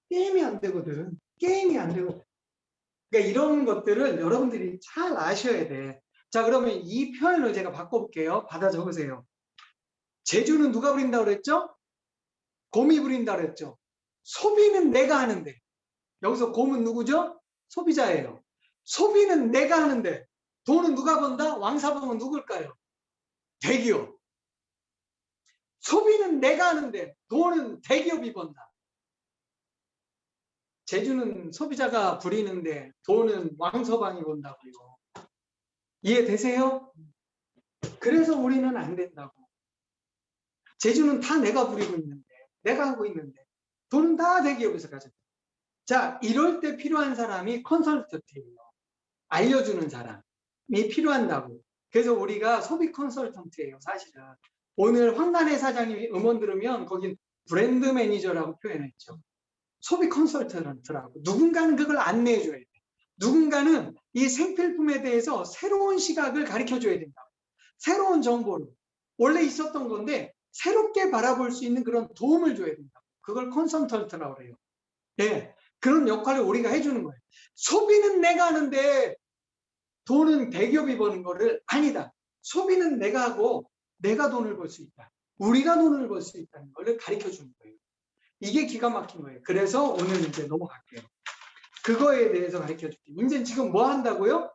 게임이 안 되거든. 게임이 안 되거든. 그러니까 이런 것들을 여러분들이 잘 아셔야 돼. 자, 그러면 이 표현을 제가 바꿔볼게요. 받아 적으세요. 재주는 누가 부린다고 그랬죠? 곰이 부린다고 그랬죠? 소비는 내가 하는데. 여기서 곰은 누구죠? 소비자예요. 소비는 내가 하는데 돈은 누가 번다? 왕사방은 누굴까요? 대기업. 소비는 내가 하는데 돈은 대기업이 번다. 재주는 소비자가 부리는데 돈은 왕서방이 번다고요. 이해되세요? 그래서 우리는 안 된다고. 재주는 다 내가 부리고 있는데, 내가 하고 있는데, 돈은 다 대기업에서 가져가. 자, 이럴 때 필요한 사람이 컨설턴트예요. 알려주는 사람이 필요한다고. 그래서 우리가 소비 컨설턴트예요, 사실은. 오늘 황간의 사장님이 음원 들으면 거긴 브랜드 매니저라고 표현했죠. 소비 컨설턴트라고. 누군가는 그걸 안내해줘야 돼. 누군가는 이 생필품에 대해서 새로운 시각을 가르쳐줘야 된다. 새로운 정보를. 원래 있었던 건데 새롭게 바라볼 수 있는 그런 도움을 줘야 된다. 그걸 컨설턴트라고 그래요. 네, 그런 역할을 우리가 해주는 거예요. 소비는 내가 하는데 돈은 대기업이 버는 거를 아니다. 소비는 내가 하고 내가 돈을 벌 수 있다. 우리가 돈을 벌 수 있다는 걸 가르쳐 주는 거예요. 이게 기가 막힌 거예요. 그래서 오늘 이제 넘어갈게요. 그거에 대해서 가르쳐 줄게요. 이제 지금 뭐 한다고요?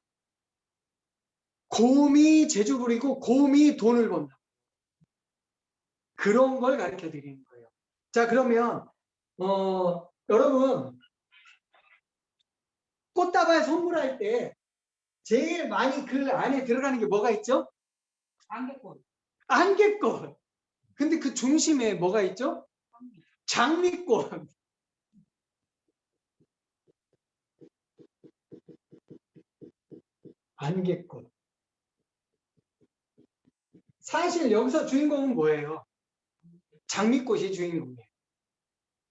곰이 재주 부리고 곰이 돈을 번다. 그런 걸 가르쳐 드리는 거예요. 자, 그러면 여러분 꽃다발 선물할 때 제일 많이 그 안에 들어가는 게 뭐가 있죠? 안개꽃. 안개꽃. 근데 그 중심에 뭐가 있죠? 장미꽃. 안개꽃. 사실 여기서 주인공은 뭐예요? 장미꽃이 주인공이에요.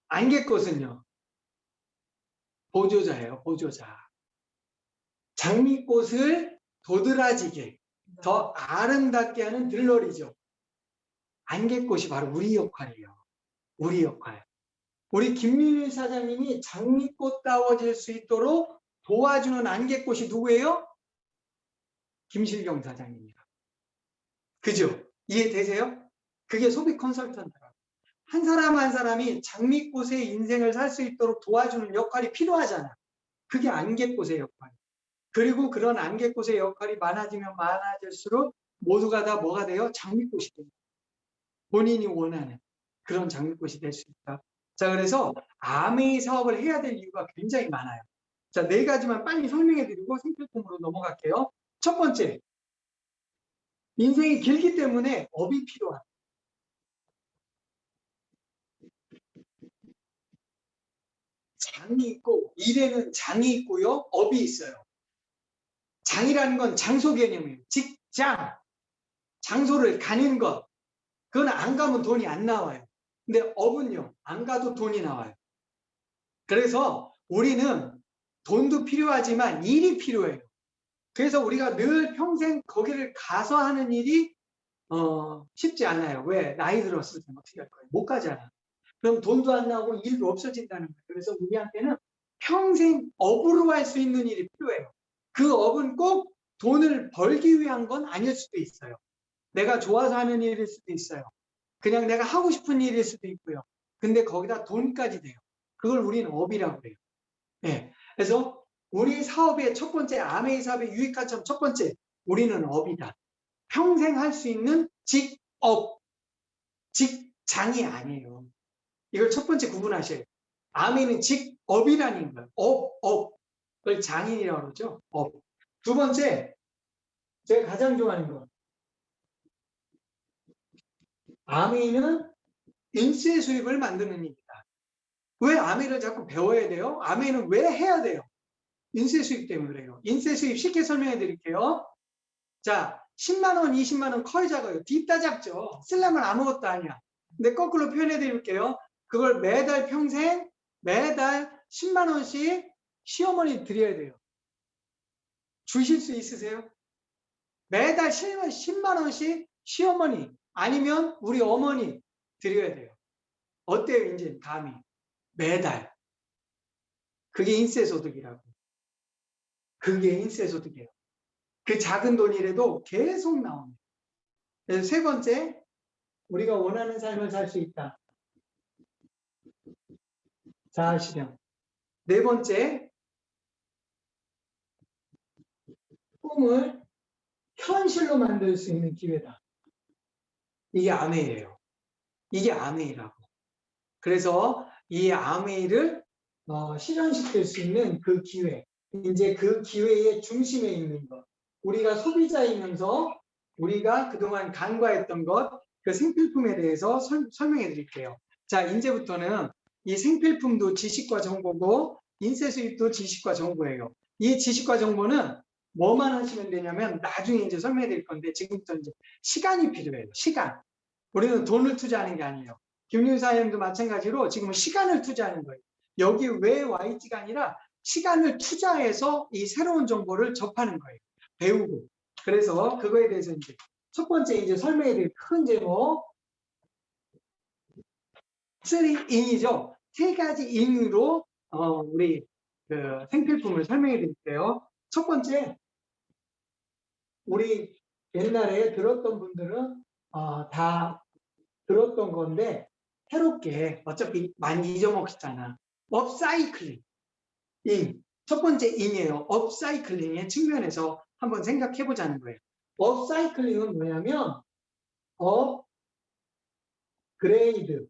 안개꽃은요? 보조자예요, 보조자. 장미꽃을 도드라지게, 더 아름답게 하는 들러리죠. 안개꽃이 바로 우리 역할이에요. 우리 역할. 우리 김민일 사장님이 장미꽃다워질 수 있도록 도와주는 안개꽃이 누구예요? 김실경 사장님입니다. 그죠? 이해되세요? 그게 소비 컨설턴트라고. 한 사람 한 사람이 장미꽃의 인생을 살 수 있도록 도와주는 역할이 필요하잖아. 그게 안개꽃의 역할이에요. 그리고 그런 안개꽃의 역할이 많아지면 많아질수록 모두가 다 뭐가 돼요? 장미꽃이 돼요. 본인이 원하는 그런 장미꽃이 될 수 있다. 자, 그래서 아메이 사업을 해야 될 이유가 굉장히 많아요. 자, 4가지만 빨리 설명해 드리고 생필품으로 넘어갈게요. 첫 번째, 인생이 길기 때문에 업이 필요합니다. 장이 있고, 일에는 장이 있고요, 업이 있어요. 장이라는 건 장소 개념이에요. 직장, 장소를 가는 것. 그건 안 가면 돈이 안 나와요. 근데 업은요, 안 가도 돈이 나와요. 그래서 우리는 돈도 필요하지만 일이 필요해요. 그래서 우리가 늘 평생 거기를 가서 하는 일이 쉽지 않아요. 왜? 나이 들었을 때 어떻게 할 거예요? 못 가잖아. 그럼 돈도 안 나오고 일도 없어진다는 거예요. 그래서 우리한테는 평생 업으로 할 수 있는 일이 필요해요. 그 업은 꼭 돈을 벌기 위한 건 아닐 수도 있어요. 내가 좋아서 하는 일일 수도 있어요. 그냥 내가 하고 싶은 일일 수도 있고요. 근데 거기다 돈까지 돼요. 그걸 우리는 업이라고 해요. 네. 그래서 우리 사업의 첫 번째, 아메이 사업의 유익가점 첫 번째, 우리는 업이다. 평생 할 수 있는 직업, 직장이 아니에요. 이걸 첫 번째 구분하셔야 돼요. 아메이는 직업이라는 거예요. 업을 장인이라고 그러죠. 업. 두 번째, 제가 가장 좋아하는 거. 아메이는 인세 수입을 만드는 일이다. 왜 아메이를 자꾸 배워야 돼요? 아메이는 왜 해야 돼요? 인세 수입 때문에 그래요. 인세 수입 쉽게 설명해 드릴게요. 자, 10만 원, 20만 원 커야 작아요. 뒷다 작죠. 쓰려면 아무것도 아니야. 근데 거꾸로 표현해 드릴게요. 그걸 매달 평생 매달 10만 원씩 시어머니 드려야 돼요. 주실 수 있으세요? 매달 10만 원씩 시어머니 아니면 우리 어머니 드려야 돼요. 어때요, 이제 감이? 매달. 그게 인세소득이라고. 그게 인세소득이에요. 그 작은 돈이라도 계속 나옵니다. 그래서 세 번째, 우리가 원하는 삶을 살 수 있다. 자아실현. 네 번째, 꿈을 현실로 만들 수 있는 기회다. 이게 아메이예요. 이게 아메이라고. 그래서 이 아메이를 실현시킬 수 있는 그 기회. 이제 그 기회의 중심에 있는 것. 우리가 소비자이면서 우리가 그동안 간과했던 것, 그 생필품에 대해서 설명해 드릴게요. 자, 이제부터는 이 생필품도 지식과 정보고 인쇄 수입도 지식과 정보예요. 이 지식과 정보는 뭐만 하시면 되냐면 나중에 이제 설명해 드릴 건데 지금부터 이제 시간이 필요해요. 시간. 우리는 돈을 투자하는 게 아니에요. 김윤사님도 마찬가지로 지금은 시간을 투자하는 거예요. 여기 왜 와 있지가 아니라 시간을 투자해서 이 새로운 정보를 접하는 거예요. 배우고. 그래서 그거에 대해서 이제 첫 번째 이제 설명해 드릴 큰 제목 3인이죠. 세 가지 인으로 우리 그 생필품을 설명해 드릴게요. 첫 번째, 우리 옛날에 들었던 분들은 다 들었던 건데 새롭게 어차피 많이 잊어먹었잖아. 업사이클링. 첫 번째 인이에요. 업사이클링의 측면에서 한번 생각해 보자는 거예요. 업사이클링은 뭐냐면 업그레이드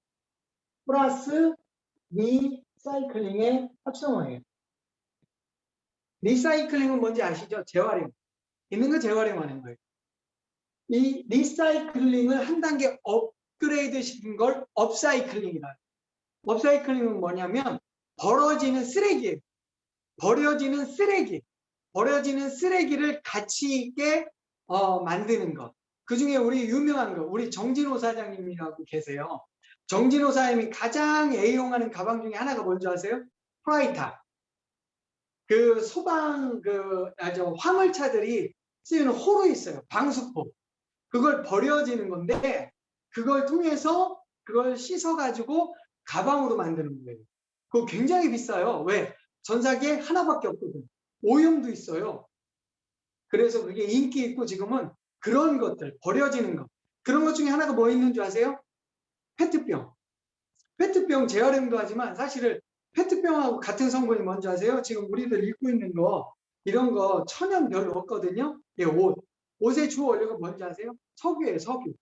플러스 리사이클링의 합성어예요. 리사이클링은 뭔지 아시죠? 재활용. 있는 거 재활용하는 거예요. 이 리사이클링을 한 단계 업그레이드 시킨 걸 업사이클링이다. 업사이클링은 뭐냐면 벌어지는 쓰레기예요. 버려지는 쓰레기를 가치 있게 만드는 것. 그 중에 우리 유명한 거, 우리 정진호 사장님이라고 계세요. 정진호 사장님이 가장 애용하는 가방 중에 하나가 뭔지 아세요? 프라이타. 그 소방 화물차들이 쓰이는 호로 있어요. 방수포. 그걸 버려지는 건데 그걸 통해서 그걸 씻어가지고 가방으로 만드는 거예요. 그거 굉장히 비싸요. 왜? 전사기에 하나밖에 없거든. 오염도 있어요. 그래서 그게 인기 있고 지금은 그런 것들, 버려지는 것. 그런 것 중에 하나가 뭐 있는 줄 아세요? 페트병. 페트병 재활용도 하지만 사실은 페트병하고 같은 성분이 뭔지 아세요? 지금 우리들 입고 있는 거, 이런 거 천연 별로 없거든요. 예, 옷의 주 원료가 뭔지 아세요? 석유예요, 석유.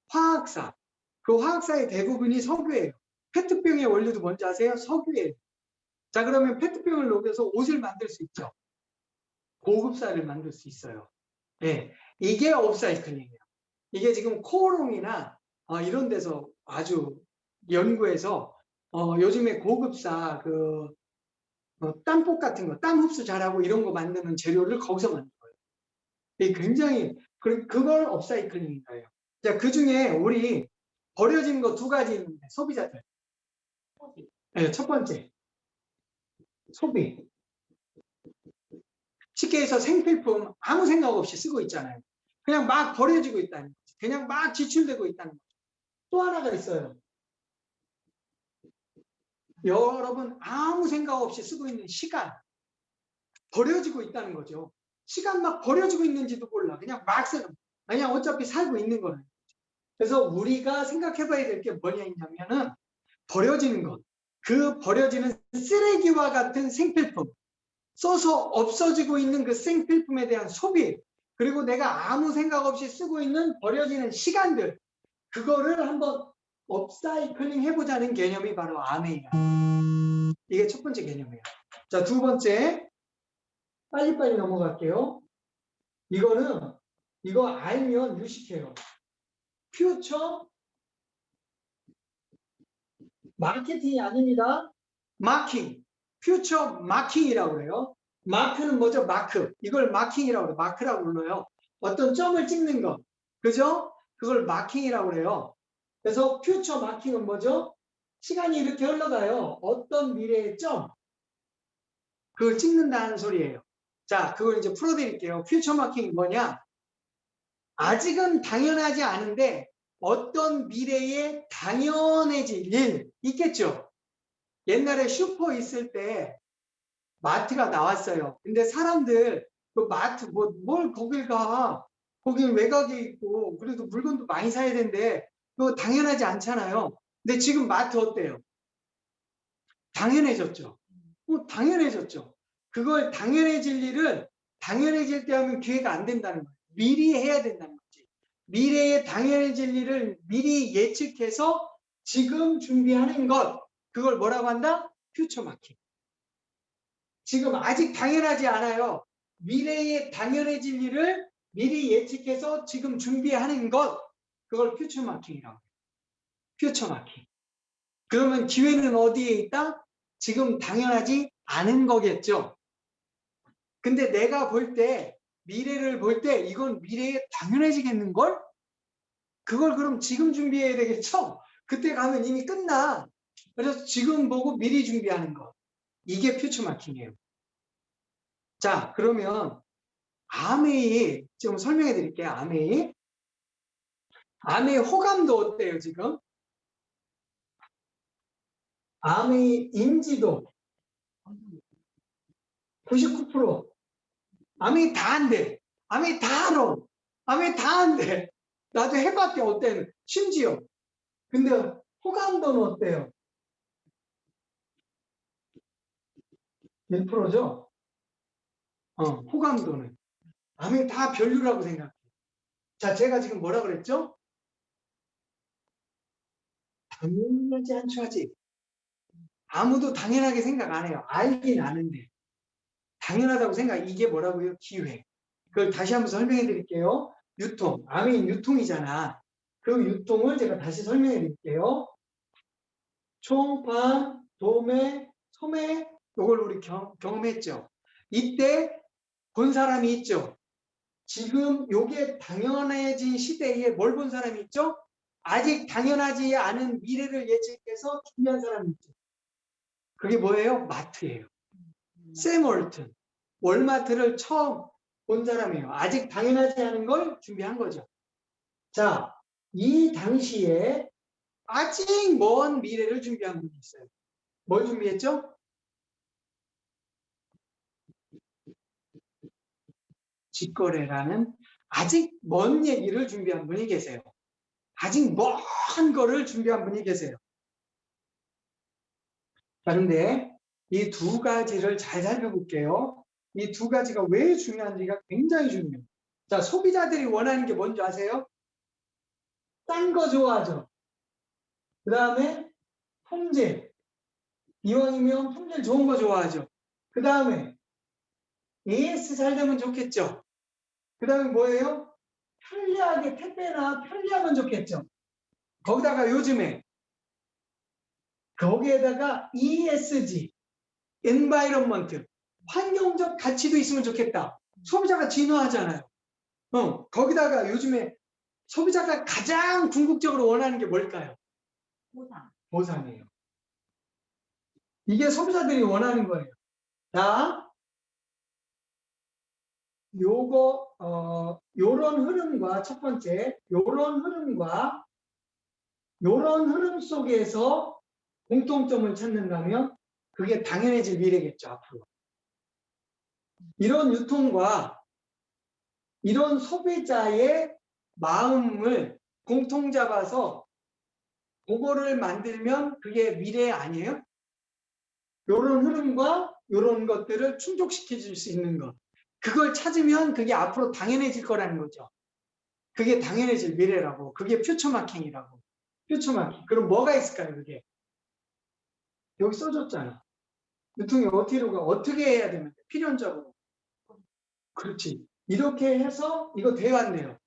화학사. 그 화학사의 대부분이 석유예요. 페트병의 원료도 뭔지 아세요? 석유예요. 자, 그러면 페트병을 녹여서 옷을 만들 수 있죠. 고급사를 만들 수 있어요. 예, 이게 업사이클링이에요. 이게 지금 코오롱이나 이런 데서 아주 연구해서 요즘에 고급사 땀복 같은 거, 땀 흡수 잘하고 이런 거 만드는 재료를 거기서 만든 거예요. 이 굉장히 그걸 업사이클링인 거예요. 자, 그 중에 우리 버려지는 거 두 가지 있는데 소비자들. 네, 첫 번째 소비. 쉽게 해서 생필품 아무 생각 없이 쓰고 있잖아요. 그냥 막 버려지고 있다는 거죠. 그냥 막 지출되고 있다는 거죠. 또 하나가 있어요. 여러분 아무 생각 없이 쓰고 있는 시간 버려지고 있다는 거죠. 시간 막 버려지고 있는지도 몰라. 그냥 막 쓰는. 그냥 어차피 살고 있는 거예요. 그래서 우리가 생각해 봐야 될 게 뭐냐면은 버려지는 것. 그 버려지는 쓰레기와 같은 생필품. 써서 없어지고 있는 그 생필품에 대한 소비. 그리고 내가 아무 생각 없이 쓰고 있는 버려지는 시간들. 그거를 한번 업사이클링 해보자는 개념이 바로 아메이야. 이게 첫 번째 개념이에요. 자, 두 번째. 빨리빨리 넘어갈게요. 이거 알면 유식해요. 퓨처 마케팅이 아닙니다. 마킹. 퓨처 마킹이라고 그래요. 마크는 뭐죠? 마크. 이걸 마킹이라고 그래요. 마크라고 불러요. 어떤 점을 찍는 것. 그죠? 그걸 마킹이라고 그래요. 그래서 퓨처 마킹은 뭐죠? 시간이 이렇게 흘러가요. 어떤 미래의 점. 그걸 찍는다는 소리예요. 자, 그걸 이제 풀어드릴게요. 퓨처 마킹이 뭐냐? 아직은 당연하지 않은데 어떤 미래에 당연해질 일 있겠죠. 옛날에 슈퍼 있을 때 마트가 나왔어요. 근데 사람들 그 마트 뭘 거길 가? 거긴 외곽에 있고 그래도 물건도 많이 사야 되는데 그거 당연하지 않잖아요. 근데 지금 마트 어때요? 당연해졌죠. 당연해졌죠. 그걸 당연해질 일을 당연해질 때 하면 기회가 안 된다는 거예요. 미리 해야 된다는 거지. 미래에 당연해질 일을 미리 예측해서 지금 준비하는 것. 그걸 뭐라고 한다? 퓨처 마킹. 지금 아직 당연하지 않아요. 미래에 당연해질 일을 미리 예측해서 지금 준비하는 것. 그걸 퓨처 마킹이라고 해요. 퓨처 마킹. 그러면 기회는 어디에 있다? 지금 당연하지 않은 거겠죠. 근데 내가 볼 때, 미래를 볼 때 이건 미래에 당연해지겠는걸? 그걸 그럼 지금 준비해야 되겠죠? 그때 가면 이미 끝나. 그래서 지금 보고 미리 준비하는 거. 이게 퓨처 마킹이에요. 자, 그러면 아메이 좀 설명해 드릴게요. 아메이. 아메이 호감도 어때요, 지금? 아메이 인지도 99%. 아메이 다 안 돼. 아메이 다 알아. 아메이 다 안 돼. 나도 해봤대, 어때는. 심지어. 근데 호감도는 어때요? 1%죠? 호감도는. 아메이 다 별로라고 생각해. 자, 제가 지금 뭐라 그랬죠? 당연하지 않죠, 아직. 아무도 당연하게 생각 안 해요. 알긴 아는데. 당연하다고 생각, 이게 뭐라고요? 기회. 그걸 다시 한번 설명해 드릴게요. 유통. 아메인 유통이잖아. 그 유통을 제가 다시 설명해 드릴게요. 총판, 도매, 소매, 이걸 우리 경험했죠. 이때 본 사람이 있죠. 지금 요게 당연해진 시대에 뭘 본 사람이 있죠? 아직 당연하지 않은 미래를 예측해서 준비한 사람이 있죠. 그게 뭐예요? 마트예요. 샘 월튼. 월마트를 처음 본 사람이에요. 아직 당연하지 않은 걸 준비한 거죠. 자, 이 당시에 아직 먼 미래를 준비한 분이 있어요. 뭘 준비했죠? 직거래라는 아직 먼 얘기를 준비한 분이 계세요. 아직 먼 거를 준비한 분이 계세요. 그런데 이 두 가지를 잘 살펴볼게요. 이 두 가지가 왜 중요한지가 굉장히 중요해요. 자, 소비자들이 원하는 게 뭔지 아세요? 싼 거 좋아하죠. 그 다음에 품질. 이왕이면 품질 좋은 거 좋아하죠. 그 다음에 AS 잘 되면 좋겠죠. 그 다음에 뭐예요? 편리하게 택배나 편리하면 좋겠죠. 거기다가 요즘에 거기에다가 ESG, environment, 환경적 가치도 있으면 좋겠다. 소비자가 진화하잖아요. 거기다가 요즘에 소비자가 가장 궁극적으로 원하는 게 뭘까요? 보상. 보상이에요. 이게 소비자들이 원하는 거예요. 자, 요런 흐름과 첫 번째, 요런 흐름과 요런 흐름 속에서 공통점을 찾는다면 그게 당연해질 미래겠죠, 앞으로. 이런 유통과 이런 소비자의 마음을 공통 잡아서 그거를 만들면 그게 미래 아니에요? 요런 흐름과 요런 것들을 충족시켜 줄 수 있는 것. 그걸 찾으면 그게 앞으로 당연해질 거라는 거죠. 그게 당연해질 미래라고. 그게 퓨처마킹이라고. 퓨처마킹. 그럼 뭐가 있을까요, 그게? 여기 써줬잖아. 유통이 어떻게 해야 되는데? 필연적으로. 그렇지. 이렇게 해서 이거 돼야 안 돼요.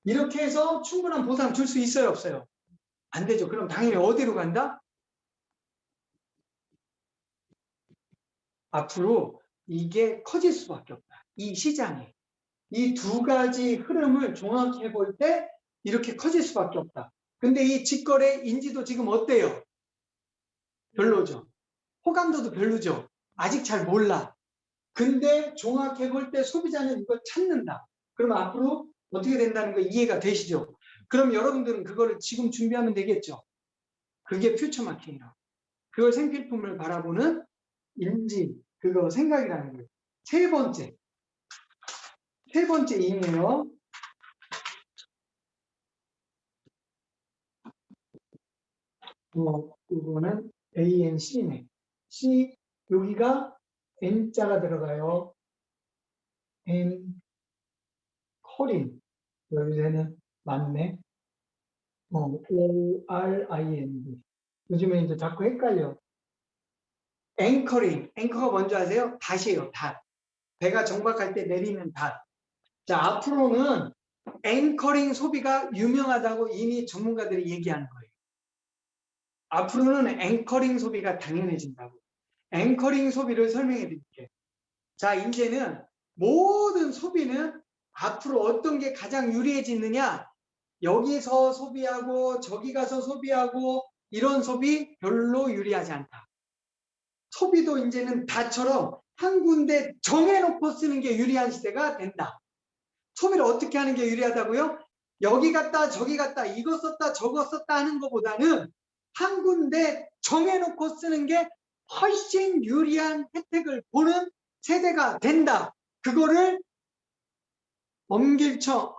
이렇게 해서 충분한 보상 줄 수 있어요, 없어요? 안 되죠. 그럼 당연히 어디로 간다? 앞으로 이게 커질 수밖에 없다. 이 시장이. 이 두 가지 흐름을 종합해 볼 때 이렇게 커질 수밖에 없다. 근데 이 직거래 인지도 지금 어때요? 별로죠. 호감도도 별로죠. 아직 잘 몰라. 근데 종합해 볼 때 소비자는 이걸 찾는다. 그럼 앞으로 어떻게 된다는 거 이해가 되시죠? 그럼 여러분들은 그거를 지금 준비하면 되겠죠? 그게 퓨처 마케팅이라고. 그걸 생필품을 바라보는 인지, 그거 생각이라는 거예요. 세 번째 이네요. 이거는 ANC네. C, 여기가 N자가 들어가요. N, 커린. 여기서는 맞네. ORIND. 요즘에 이제 자꾸 헷갈려. 앵커링. 앵커가 뭔지 아세요? 닷이에요, 닷. 배가 정박할 때 내리는 닷. 자, 앞으로는 앵커링 소비가 유명하다고 이미 전문가들이 얘기하는 거예요. 앞으로는 앵커링 소비가 당연해진다고. 앵커링 소비를 설명해 드릴게요. 자, 이제는 모든 소비는 앞으로 어떤 게 가장 유리해지느냐? 여기서 소비하고 저기 가서 소비하고 이런 소비 별로 유리하지 않다. 소비도 이제는 다처럼 한 군데 정해놓고 쓰는 게 유리한 시대가 된다. 소비를 어떻게 하는 게 유리하다고요? 여기 갔다 저기 갔다 이거 썼다 저거 썼다 하는 것보다는 한 군데 정해놓고 쓰는 게 훨씬 유리한 혜택을 보는 세대가 된다. 그거를 엄길청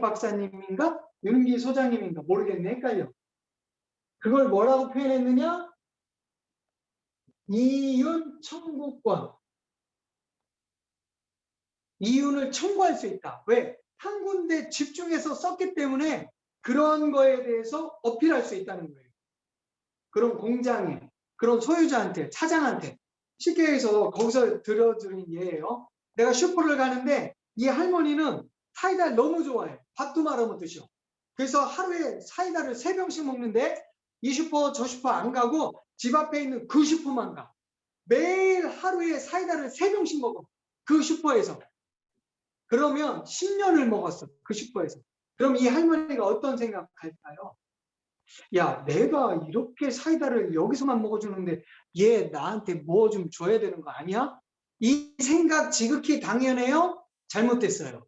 박사님인가? 윤기 소장님인가? 모르겠네. 헷갈려. 그걸 뭐라고 표현했느냐? 이윤 청구권. 이윤을 청구할 수 있다. 왜? 한 군데 집중해서 썼기 때문에 그런 거에 대해서 어필할 수 있다는 거예요. 그런 공장에, 그런 소유자한테, 차장한테. 쉽게 해서 거기서 들어드린 예예요. 내가 슈퍼를 가는데 이 할머니는 사이다를 너무 좋아해. 밥도 말아 먹듯이요. 그래서 하루에 사이다를 3병씩 먹는데 이 슈퍼 저 슈퍼 안 가고 집 앞에 있는 그 슈퍼만 가. 매일 하루에 사이다를 3병씩 먹어. 그 슈퍼에서. 그러면 10년을 먹었어. 그 슈퍼에서. 그럼 이 할머니가 어떤 생각할까요? 야, 내가 이렇게 사이다를 여기서만 먹어주는데 얘 나한테 뭐 좀 줘야 되는 거 아니야? 이 생각 지극히 당연해요? 잘못됐어요.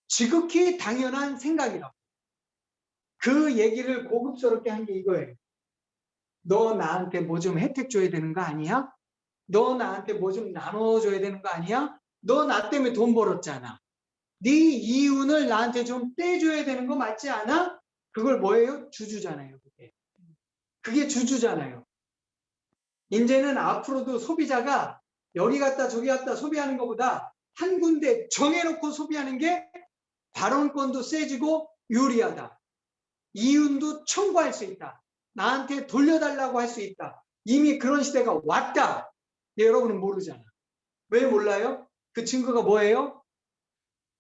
지극히 당연한 생각이라고. 그 얘기를 고급스럽게 한 게 이거예요. 너 나한테 뭐 좀 혜택 줘야 되는 거 아니야? 너 나한테 뭐 좀 나눠줘야 되는 거 아니야? 너 나 때문에 돈 벌었잖아. 네 이윤을 나한테 좀 떼줘야 되는 거 맞지 않아? 그걸 뭐예요? 주주잖아요. 그게 주주잖아요. 이제는 앞으로도 소비자가 여기 갔다 저기 갔다 소비하는 것보다 한 군데 정해놓고 소비하는 게 발언권도 세지고 유리하다. 이윤도 청구할 수 있다. 나한테 돌려달라고 할 수 있다. 이미 그런 시대가 왔다. 여러분은 모르잖아. 왜 몰라요? 그 증거가 뭐예요?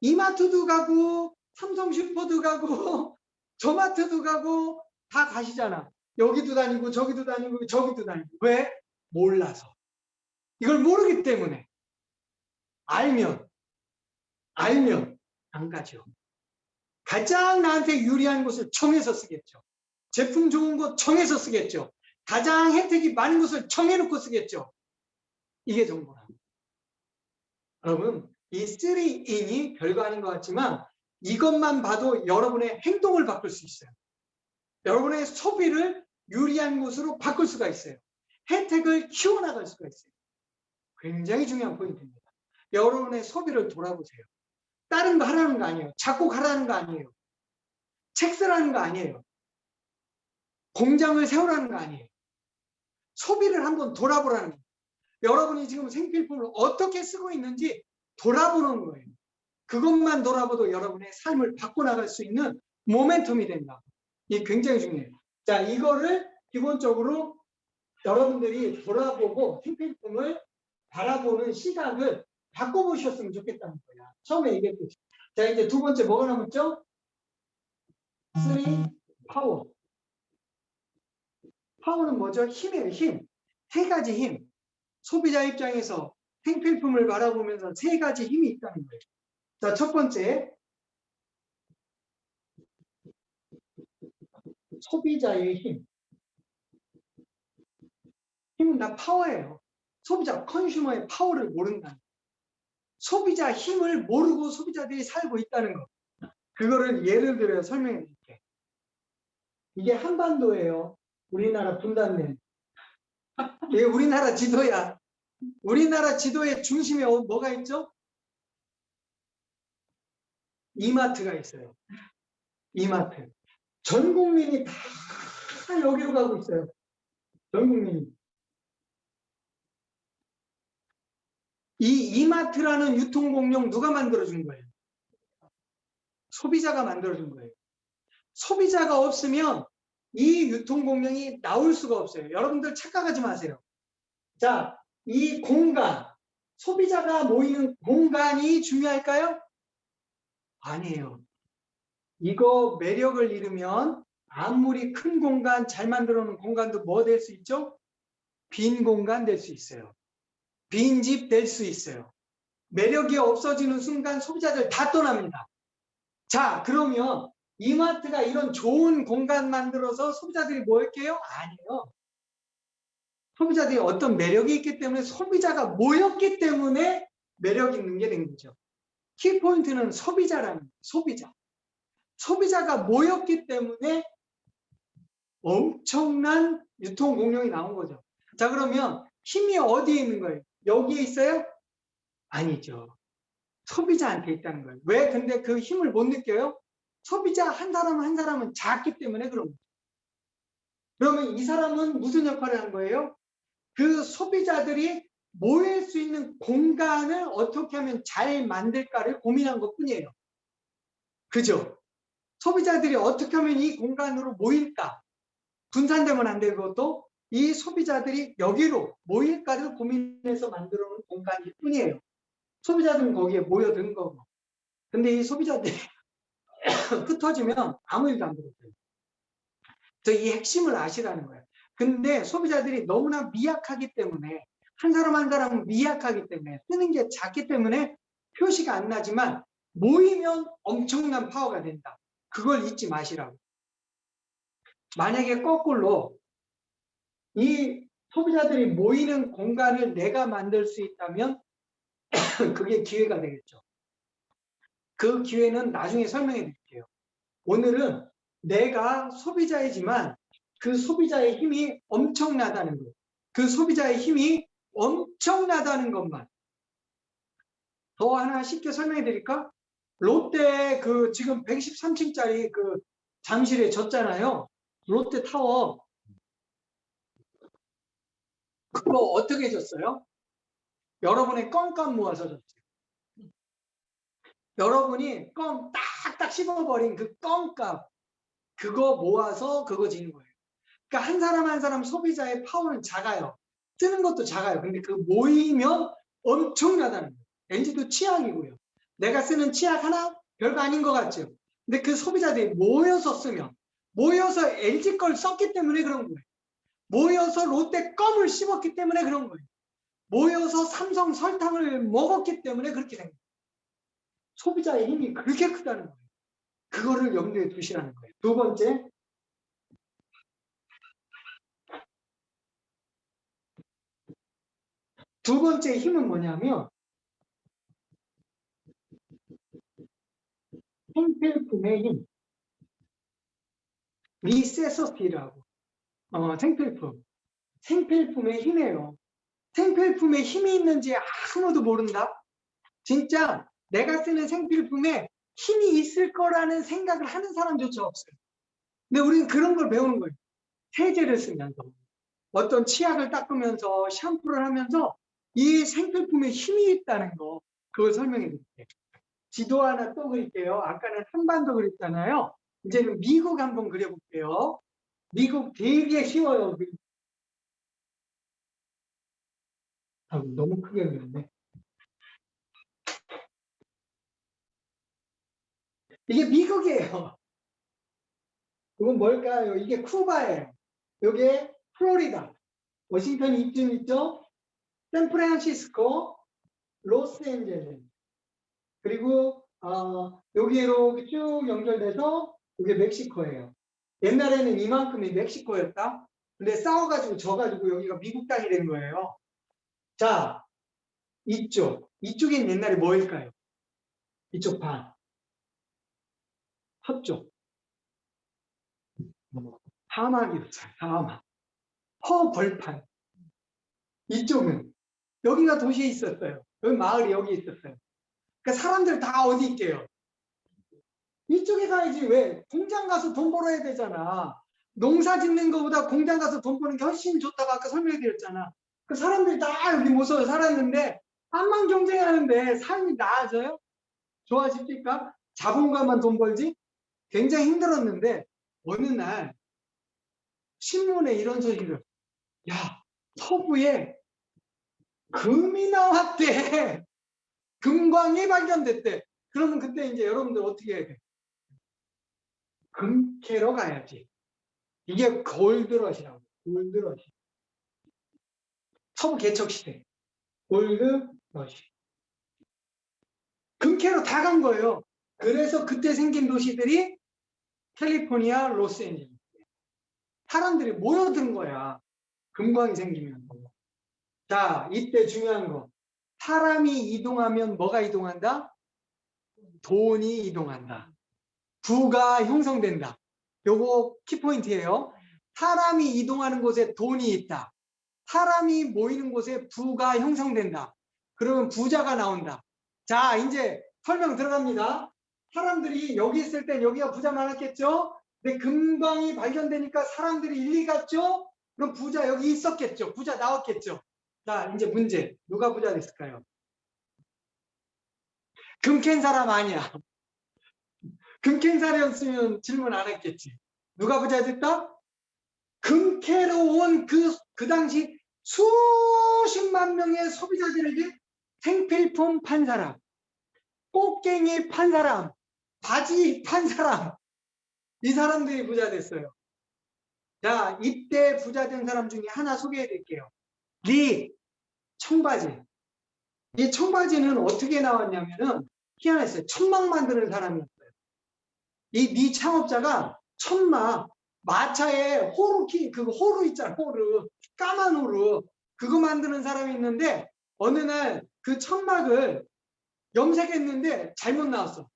이마트도 가고 삼성 슈퍼도 가고 저마트도 가고 다 가시잖아. 여기도 다니고 저기도 다니고 저기도 다니고. 왜? 몰라서. 이걸 모르기 때문에. 알면 안 가죠. 가장 나한테 유리한 곳을 정해서 쓰겠죠. 제품 좋은 곳 정해서 쓰겠죠. 가장 혜택이 많은 곳을 정해놓고 쓰겠죠. 이게 정보랍니다. 여러분, 이 3인이 별거 아닌 것 같지만 이것만 봐도 여러분의 행동을 바꿀 수 있어요. 여러분의 소비를 유리한 곳으로 바꿀 수가 있어요. 혜택을 키워나갈 수가 있어요. 굉장히 중요한 포인트입니다. 여러분의 소비를 돌아보세요. 다른 거 하라는 거 아니에요. 작곡 하라는 거 아니에요. 책 쓰라는 거 아니에요. 공장을 세우라는 거 아니에요. 소비를 한번 돌아보라는 거예요. 여러분이 지금 생필품을 어떻게 쓰고 있는지 돌아보는 거예요. 그것만 돌아봐도 여러분의 삶을 바꿔나갈 수 있는 모멘텀이 된다. 이게 굉장히 중요해요. 자, 이거를 기본적으로 여러분들이 돌아보고 생필품을 바라보는 시각을 바꿔보셨으면 좋겠다는 거야. 처음에 얘기했듯이. 자, 이제 두 번째 뭐가 남았죠? 3, 파워. 파워는 뭐죠? 힘이에요, 힘. 세 가지 힘. 소비자 입장에서 생필품을 바라보면서 세 가지 힘이 있다는 거예요. 자, 첫 번째. 소비자의 힘. 힘은 다 파워예요. 소비자, 컨슈머의 파워를 모른다는 거예요. 소비자 힘을 모르고 소비자들이 살고 있다는 거. 그거를 예를 들어 설명해 드릴게요. 이게 한반도예요. 우리나라 분단된. 이게 우리나라 지도야. 우리나라 지도의 중심에 뭐가 있죠? 이마트가 있어요. 이마트. 전 국민이 다 여기로 가고 있어요. 전 국민이. 이 이마트라는 유통공룡 누가 만들어준 거예요? 소비자가 만들어준 거예요. 소비자가 없으면 이 유통공룡이 나올 수가 없어요. 여러분들 착각하지 마세요. 자, 이 공간, 소비자가 모이는 공간이 중요할까요? 아니에요. 이거 매력을 잃으면 아무리 큰 공간, 잘 만들어 놓은 공간도 뭐 될 수 있죠? 빈 공간 될 수 있어요. 빈집 될 수 있어요. 매력이 없어지는 순간 소비자들 다 떠납니다. 자, 그러면 이마트가 이런 좋은 공간 만들어서 소비자들이 뭐 할게요? 아니에요. 소비자들이 어떤 매력이 있기 때문에 소비자가 모였기 때문에 매력 있는 게 된 거죠. 키포인트는 소비자라는 거예요. 소비자. 소비자가 모였기 때문에 엄청난 유통공룡이 나온 거죠. 자, 그러면 힘이 어디에 있는 거예요? 여기에 있어요? 아니죠. 소비자한테 있다는 거예요. 왜 근데 그 힘을 못 느껴요? 소비자 한 사람 한 사람은 작기 때문에 그런 거죠. 그러면 이 사람은 무슨 역할을 한 거예요? 그 소비자들이 모일 수 있는 공간을 어떻게 하면 잘 만들까를 고민한 것 뿐이에요. 그죠? 소비자들이 어떻게 하면 이 공간으로 모일까? 분산되면 안 되고 또 이 소비자들이 여기로 모일까를 고민해서 만들어 놓은 공간일 뿐이에요. 소비자들은 거기에 모여든 거고. 근데 이 소비자들이 흩어지면 아무 일도 안 들어요. 이 핵심을 아시라는 거예요. 근데 소비자들이 너무나 미약하기 때문에 한 사람 한 사람은 미약하기 때문에 쓰는 게 작기 때문에 표시가 안 나지만 모이면 엄청난 파워가 된다. 그걸 잊지 마시라고. 만약에 거꾸로 이 소비자들이 모이는 공간을 내가 만들 수 있다면 그게 기회가 되겠죠. 그 기회는 나중에 설명해 드릴게요. 오늘은 내가 소비자이지만 그 소비자의 힘이 엄청나다는 것. 그 소비자의 힘이 엄청나다는 것만. 더 하나 쉽게 설명해 드릴까? 롯데 그 지금 113층짜리 그 잠실에 졌잖아요. 롯데타워. 그거 어떻게 졌어요? 여러분의 껌값 모아서 졌어요. 여러분이 껌 딱딱 씹어버린 그 껌값 그거 모아서 그거 지는 거예요. 그러니까 한 사람 한 사람 소비자의 파워는 작아요. 쓰는 것도 작아요. 근데 그 모이면 엄청나다는 거예요. LG도 치약이고요. 내가 쓰는 치약 하나 별거 아닌 것 같죠. 근데 그 소비자들이 모여서 쓰면 모여서 LG 걸 썼기 때문에 그런 거예요. 모여서 롯데 껌을 씹었기 때문에 그런 거예요. 모여서 삼성 설탕을 먹었기 때문에 그렇게 된 거예요. 소비자의 힘이 그렇게 크다는 거예요. 그거를 염두에 두시라는 거예요. 두 번째, 힘은 뭐냐면 생필품의 힘, 리세서티라고. 생필품의 힘이에요. 생필품에 힘이 있는지 아무도 모른다. 진짜 내가 쓰는 생필품에 힘이 있을 거라는 생각을 하는 사람조차 없어요. 근데 우리는 그런 걸 배우는 거예요. 세제를 쓰면서, 어떤 치약을 닦으면서, 샴푸를 하면서 이 생필품에 힘이 있다는 거, 그걸 설명해 드릴게요. 지도 하나 또 그릴게요. 아까는 한반도 그렸잖아요. 이제는 미국 한번 그려볼게요. 미국 되게 쉬워요. 너무 크게 그렸네. 이게 미국이에요. 이건 뭘까요? 이게 쿠바예요. 이게 플로리다. 워싱턴 이쯤 있죠? 샌프란시스코, 로스앤젤레스. 그리고 여기로 쭉 연결돼서 이게 멕시코예요. 옛날에는 이만큼이 멕시코였다. 근데 싸워가지고 져가지고 여기가 미국 땅이 된 거예요. 자, 이쪽엔 옛날에 뭐일까요? 이쪽 반. 서쪽. 사막이었어요. 사막. 허벌판. 이쪽은 여기가 도시에 있었어요. 여기 마을이 여기 있었어요. 그러니까 사람들 다 어디 있게요? 이쪽에 가야지. 왜? 공장 가서 돈 벌어야 되잖아. 농사 짓는 것보다 공장 가서 돈 버는 게 훨씬 좋다고 아까 설명해 드렸잖아. 그 사람들이 다 여기 모여서 살았는데 암만 경쟁하는데 삶이 나아져요? 좋아집니까? 자본가만 돈 벌지? 굉장히 힘들었는데 어느 날 신문에 이런 소식을, 야, 서부에 금이 나왔대. 금광이 발견됐대. 그러면 그때 이제 여러분들 어떻게 해야 돼? 금 캐러 가야지. 이게 골드러시라고. 골드러시. 서부 개척 시대. 골드러시. 금 캐러 다 간 거예요. 그래서 그때 생긴 도시들이 캘리포니아, 로스앤젤레스. 사람들이 모여든 거야. 금광이 생기면. 자, 이때 중요한 거. 사람이 이동하면 뭐가 이동한다? 돈이 이동한다. 부가 형성된다. 요거 키포인트예요. 사람이 이동하는 곳에 돈이 있다. 사람이 모이는 곳에 부가 형성된다. 그러면 부자가 나온다. 자, 이제 설명 들어갑니다. 사람들이 여기 있을 땐 여기가 부자 많았겠죠? 근데 금광이 발견되니까 사람들이 일리 갔죠? 그럼 부자 여기 있었겠죠? 부자 나왔겠죠? 자, 이제 문제. 누가 부자 됐을까요? 금 캔 사람 아니야. 금 캔 사람이었으면 질문 안 했겠지. 누가 부자 됐다? 금 캐러 온 그 당시 수십만 명의 소비자들에게 생필품 판 사람, 꽃갱이 판 사람, 바지 판 사람, 이 사람들이 부자 됐어요. 자, 이때 부자 된 사람 중에 하나 소개해 드릴게요. 리 청바지. 이 청바지는 어떻게 나왔냐면은 희한했어요. 천막 만드는 사람이었어요. 이 리 창업자가 천막, 마차에 호루 있잖아. 호루, 까만 호루, 그거 만드는 사람이 있는데 어느 날 그 천막을 염색했는데 잘못 나왔어.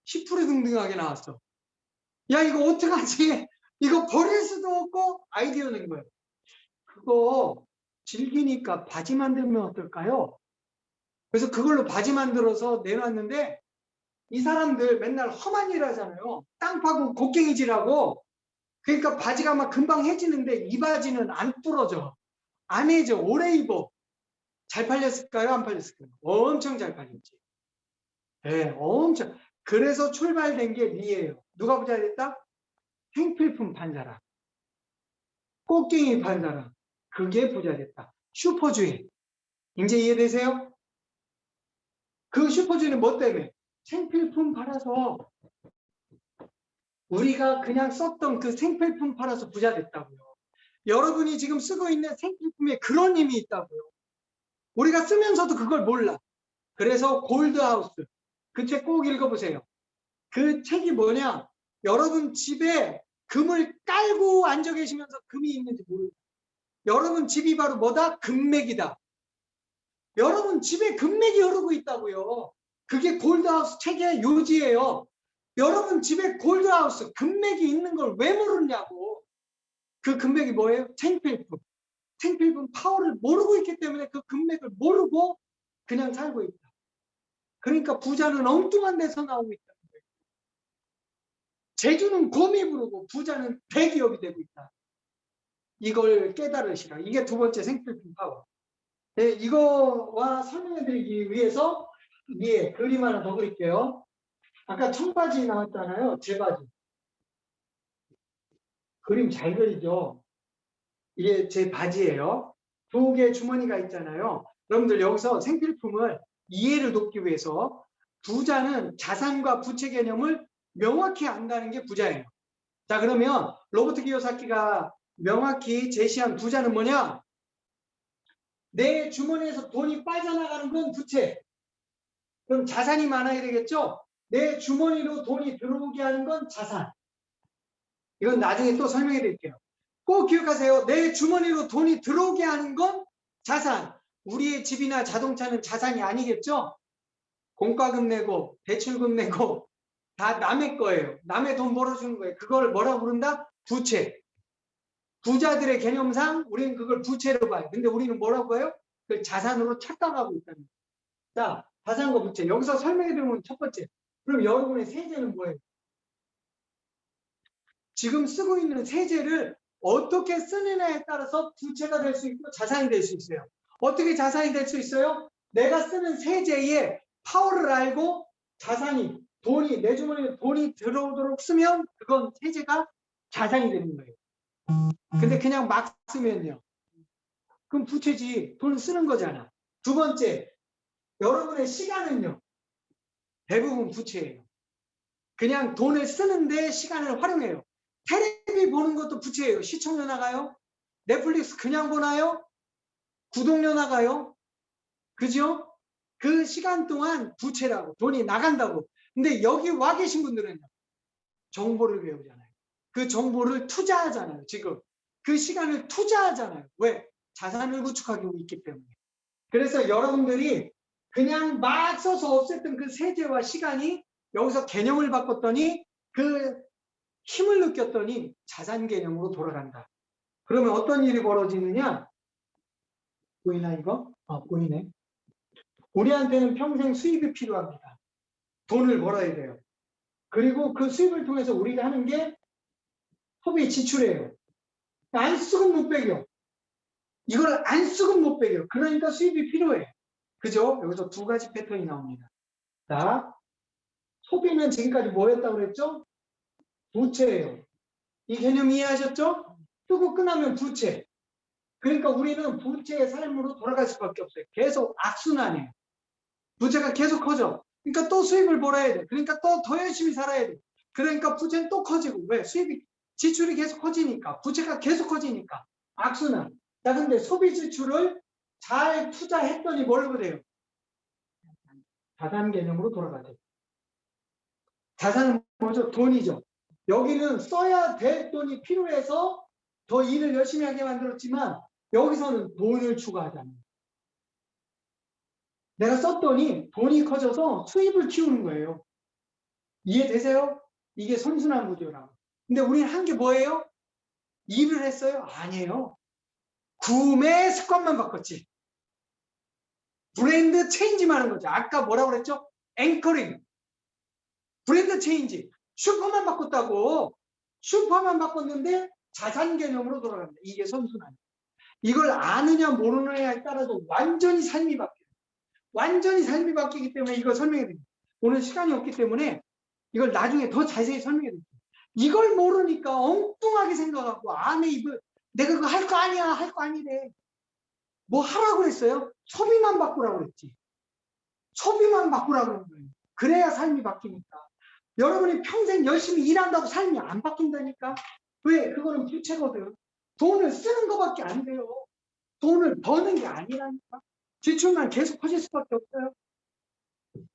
시푸르등등하게 나왔어. 야, 이거 어떡하지? 이거 버릴 수도 없고 아이디어 낸 거예요. 그거 질기니까 바지 만들면 어떨까요? 그래서 그걸로 바지 만들어서 내놨는데 이 사람들 맨날 험한 일 하잖아요. 땅 파고 곡괭이질하고. 그러니까 바지가 막 금방 해지는데 이 바지는 안 부러져. 안 해져. 오래 입어. 잘 팔렸을까요? 안 팔렸을까요? 엄청 잘 팔렸지. 네, 엄청. 그래서 출발된 게 리예요. 누가 부자 됐다? 생필품 판 사람. 꽃갱이 판 사람. 그게 부자 됐다. 슈퍼주의. 이제 이해되세요? 그 슈퍼주의는 뭐 때문에? 생필품 팔아서 우리가 그냥 썼던 그 생필품 팔아서 부자 됐다고요. 여러분이 지금 쓰고 있는 생필품에 그런 힘이 있다고요. 우리가 쓰면서도 그걸 몰라. 그래서 골드하우스. 그 책 꼭 읽어보세요. 그 책이 뭐냐? 여러분 집에 금을 깔고 앉아 계시면서 금이 있는지 모르겠어요. 여러분 집이 바로 뭐다? 금맥이다. 여러분 집에 금맥이 흐르고 있다고요. 그게 골드하우스 책의 요지예요. 여러분 집에 골드하우스 금맥이 있는 걸 왜 모르냐고. 그 금맥이 뭐예요? 생필품. 생필품 파워를 모르고 있기 때문에 그 금맥을 모르고 그냥 살고 있다. 그러니까 부자는 엉뚱한 데서 나오고 있다는 거예요. 재주는 곰이 부르고 부자는 대기업이 되고 있다. 이걸 깨달으시라. 이게 두 번째 생필품 파워. 네, 이거와 설명해 드리기 위해서 위에 그림 하나 더 그릴게요. 아까 청바지 나왔잖아요. 제 바지. 그림 잘 그리죠? 이게 제 바지예요. 두 개의 주머니가 있잖아요. 여러분들 여기서 생필품을 이해를 돕기 위해서 부자는 자산과 부채 개념을 명확히 안다는 게 부자예요. 자, 그러면 로버트 키요사키가 명확히 제시한 부자는 뭐냐? 내 주머니에서 돈이 빠져나가는 건 부채. 그럼 자산이 많아야 되겠죠? 내 주머니로 돈이 들어오게 하는 건 자산. 이건 나중에 또 설명해 드릴게요. 꼭 기억하세요. 내 주머니로 돈이 들어오게 하는 건 자산. 우리의 집이나 자동차는 자산이 아니겠죠? 공과금 내고 대출금 내고 다 남의 거예요. 남의 돈 벌어주는 거예요. 그걸 뭐라고 부른다? 부채. 부자들의 개념상 우리는 그걸 부채로 봐요. 근데 우리는 뭐라고 해요? 그걸 자산으로 착각하고 있다는 거예요. 자, 자산과 부채. 여기서 설명해 드리면 첫 번째. 그럼 여러분의 세제는 뭐예요? 지금 쓰고 있는 세제를 어떻게 쓰느냐에 따라서 부채가 될 수 있고 자산이 될 수 있어요. 어떻게 자산이 될 수 있어요? 내가 쓰는 세제의 파워를 알고 자산이, 돈이, 내 주머니에 돈이 들어오도록 쓰면 그건 세제가 자산이 되는 거예요. 근데 그냥 막 쓰면요. 그럼 부채지. 돈 쓰는 거잖아. 두 번째, 여러분의 시간은요. 대부분 부채예요. 그냥 돈을 쓰는데 시간을 활용해요. 텔레비 보는 것도 부채예요. 시청료 나가요? 넷플릭스 그냥 보나요? 구독료 나가요? 그죠? 그 시간 동안 부채라고 돈이 나간다고. 근데 여기 와 계신 분들은요. 정보를 배우잖아요. 그 정보를 투자하잖아요. 지금 그 시간을 투자하잖아요. 왜? 자산을 구축하고 있기 때문에. 그래서 여러분들이 그냥 막 써서 없앴던 그 세제와 시간이 여기서 개념을 바꿨더니 그 힘을 느꼈더니 자산 개념으로 돌아간다. 그러면 어떤 일이 벌어지느냐? 보이나 이거? 보이네. 우리한테는 평생 수입이 필요합니다. 돈을 벌어야 돼요. 그리고 그 수입을 통해서 우리가 하는 게 소비 지출이에요. 안 쓰고 못 빼겨. 이걸 안 쓰고 못 빼겨. 그러니까 수입이 필요해. 그죠? 여기서 두 가지 패턴이 나옵니다. 자, 소비는 지금까지 뭐였다고 그랬죠? 부채예요. 이 개념 이해하셨죠? 쓰고 끝나면 부채. 그러니까 우리는 부채의 삶으로 돌아갈 수밖에 없어요. 계속 악순환이에요. 부채가 계속 커져. 그러니까 또 수입을 벌어야 돼. 그러니까 또 더 열심히 살아야 돼. 그러니까 부채는 또 커지고. 왜? 수입이, 지출이 계속 커지니까. 부채가 계속 커지니까. 악순환. 자, 근데 소비 지출을 잘 투자했더니 뭘로 돼요? 자산 개념으로 돌아가죠. 자산은 뭐죠? 돈이죠. 여기는 써야 될 돈이 필요해서 더 일을 열심히 하게 만들었지만 여기서는 돈을 추가하잖아요. 내가 썼더니 돈이 커져서 수입을 키우는 거예요. 이해되세요? 이게 선순환 구조라고. 근데 우리는 한 게 뭐예요? 일을 했어요? 아니에요. 구매 습관만 바꿨지. 브랜드 체인지만 하는 거죠. 아까 뭐라고 그랬죠? 앵커링. 브랜드 체인지. 슈퍼만 바꿨다고. 슈퍼만 바꿨는데 자산 개념으로 돌아간다. 이게 선순환. 이걸 아느냐 모르느냐에 따라서 완전히 삶이 바뀌어요. 완전히 삶이 바뀌기 때문에 이걸 설명해 드립니다. 오늘 시간이 없기 때문에 이걸 나중에 더 자세히 설명해 드릴게요. 이걸 모르니까 엉뚱하게 생각하고 안에 입을 내가 그거 할 거 아니야. 할 거 아니래. 뭐 하라고 그랬어요? 소비만 바꾸라고 그랬지. 소비만 바꾸라고 그런 거예요. 그래야 삶이 바뀌니까. 여러분이 평생 열심히 일한다고 삶이 안 바뀐다니까. 왜? 그거는 부채거든. 돈을 쓰는 것밖에 안 돼요. 돈을 버는 게 아니라니까. 지출만 계속 커질 수밖에 없어요.